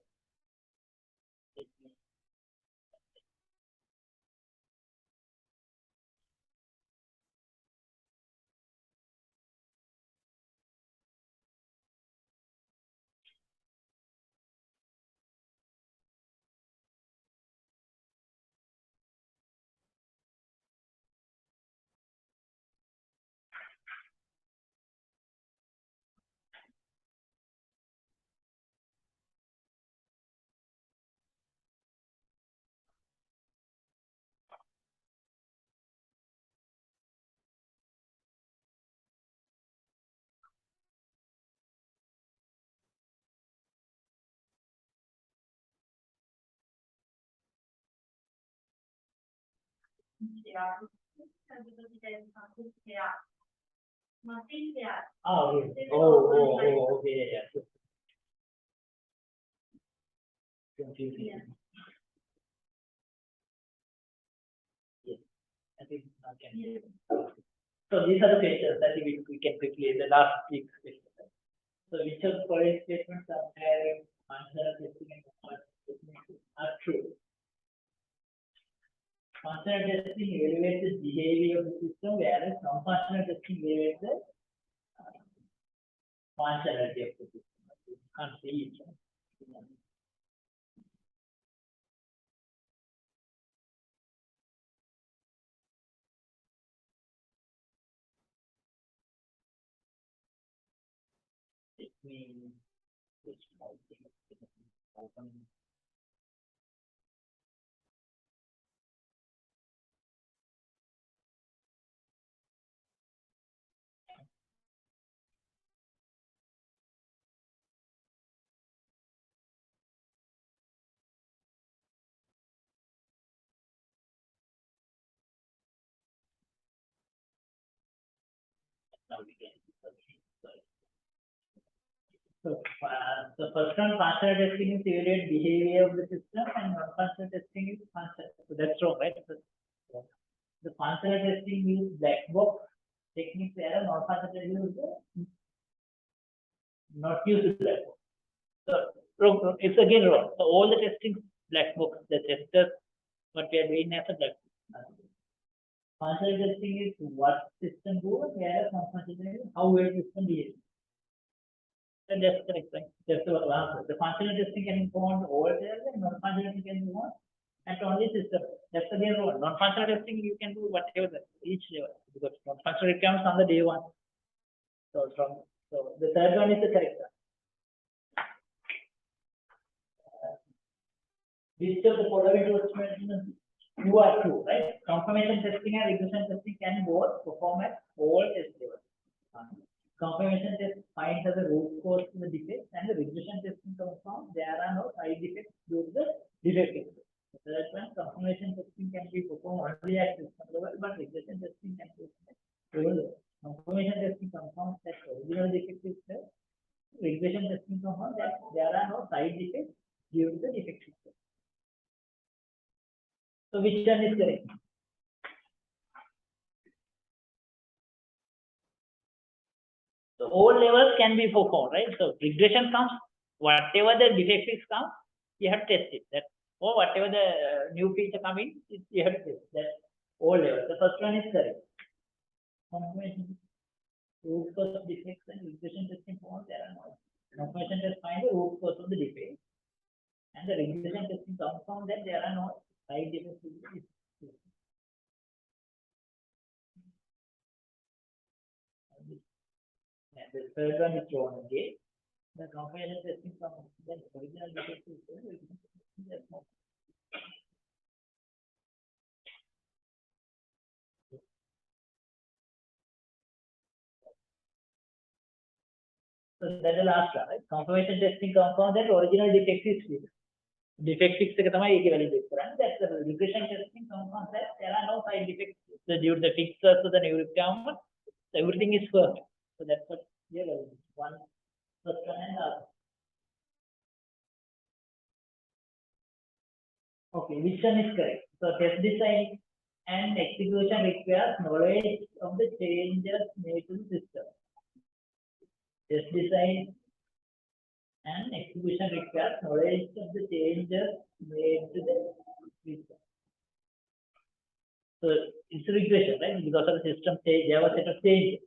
[SPEAKER 1] okay, yeah. Confusing. Yes, I think okay. So these are the questions. I think we can quickly the last week question. So which of the following statements are having functional testing and are true? Functional testing evaluates the behavior of the system, whereas non-functional testing evaluates the functionality of the system. You can't see it. It means which open. Now we can. So first one, functional testing is evaluate behavior of the system, and non-functional testing is functional. So that's wrong, right? So, the functional testing is black box techniques, where non-functional testing is not used black box. So wrong, it's again wrong. So all the testing black box, the testers, what we are doing as a black box. Functional testing is what system goes, whereas non-functional testing is how well system behaves. And that's correct, right? That's the answer. The functional testing can inform all layers, and non-functional testing can inform at only system. That's again wrong. Non-functional testing you can do whatever each level, because non-functional it comes on the day one. So the third one is the correct one. Which of the following statements you are true, right? Confirmation testing and regression testing can both perform at all test levels. Confirmation test finds the root cause to the defect, and the regression testing confirms there are no side effects due to the defect. The third one, confirmation testing can be performed only at system level, but regression testing can be performed at all levels. Confirmation testing confirms that original defect is there. Regression testing confirms that there are no side effects due to the defect system. So which one is correct? So all levels can be performed, right? So regression comes, whatever the defect is comes, you have to test it. That or whatever the new feature come in, you have to test that all levels. The first one is correct. Confirmation, root cause of defects and regression testing form there are no. Confirmation test find the root cause of the defect, and the regression testing confirm that there are no side effects. And the third one is wrong again. The comprehensive testing from the original defect is so that's the last one, right? Confirmation testing confirms that original defect is fixed. Defect fix එක තමයි ඒකේ validate කරන්නේ. That's the regression testing confirms that there are no side defects. So due to the fixes to the new requirement, everything is perfect. So that's what here one first one and last. Okay, which one is correct? So test design and execution requires knowledge of the changes made to the system. Test design and execution requires knowledge of the changes made to the system. So it's a regression, right? Because of the system change, there was a set of changes.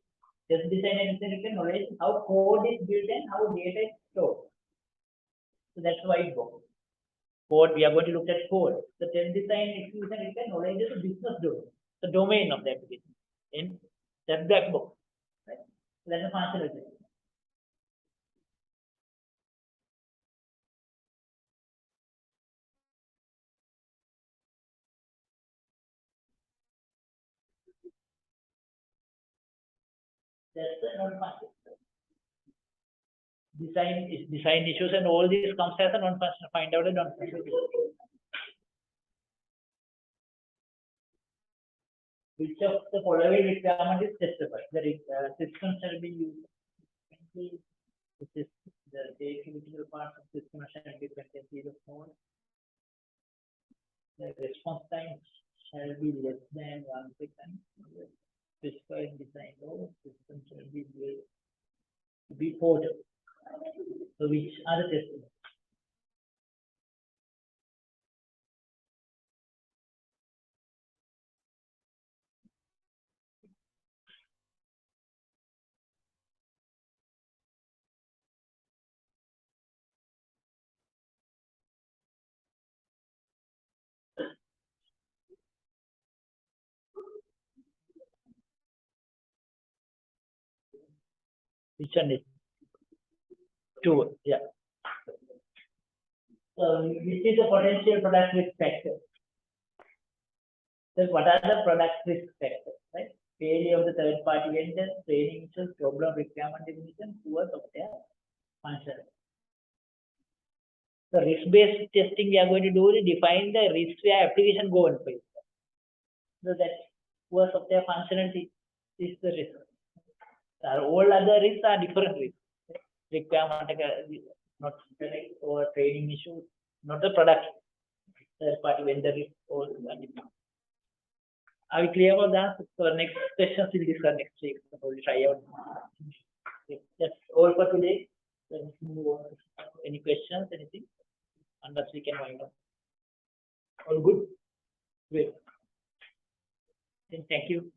[SPEAKER 1] Test design and execution requires knowledge how code is built and how data is stored. So that's why it goes. Code, we are going to look at code. The test design and execution requires knowledge of the business domain, the domain of the application in that black box, right? So that's a functional thing. That's the non-functional. Design issues and all these comes as a non-functional. Find out a non-functional. Which of the following requirement is testable? The system shall be used. The critical parts of system shall be dependency of mode. The response time shall be less than 1 second. Specified design law, system shall be built to be portable. So which are the tests? Which one is? 2, yeah. So which is the potential product risk factor? So what are the product risk factors, right? Failure of the third party vendor, training issues, problem requirement definition, poor software function. So risk-based testing we are going to do is define the risks where application go on face. So that poor software functionality is the risk. All other risks are different risks. Requirement not correct or training issues, not the product. Third party vendor risk all are different. Are we clear about that? So next session we'll discuss next week. So we'll try out. Okay, that's all for today. Let's move on. Any questions? Anything? Unless we can wind up. All good? Great. Thank you.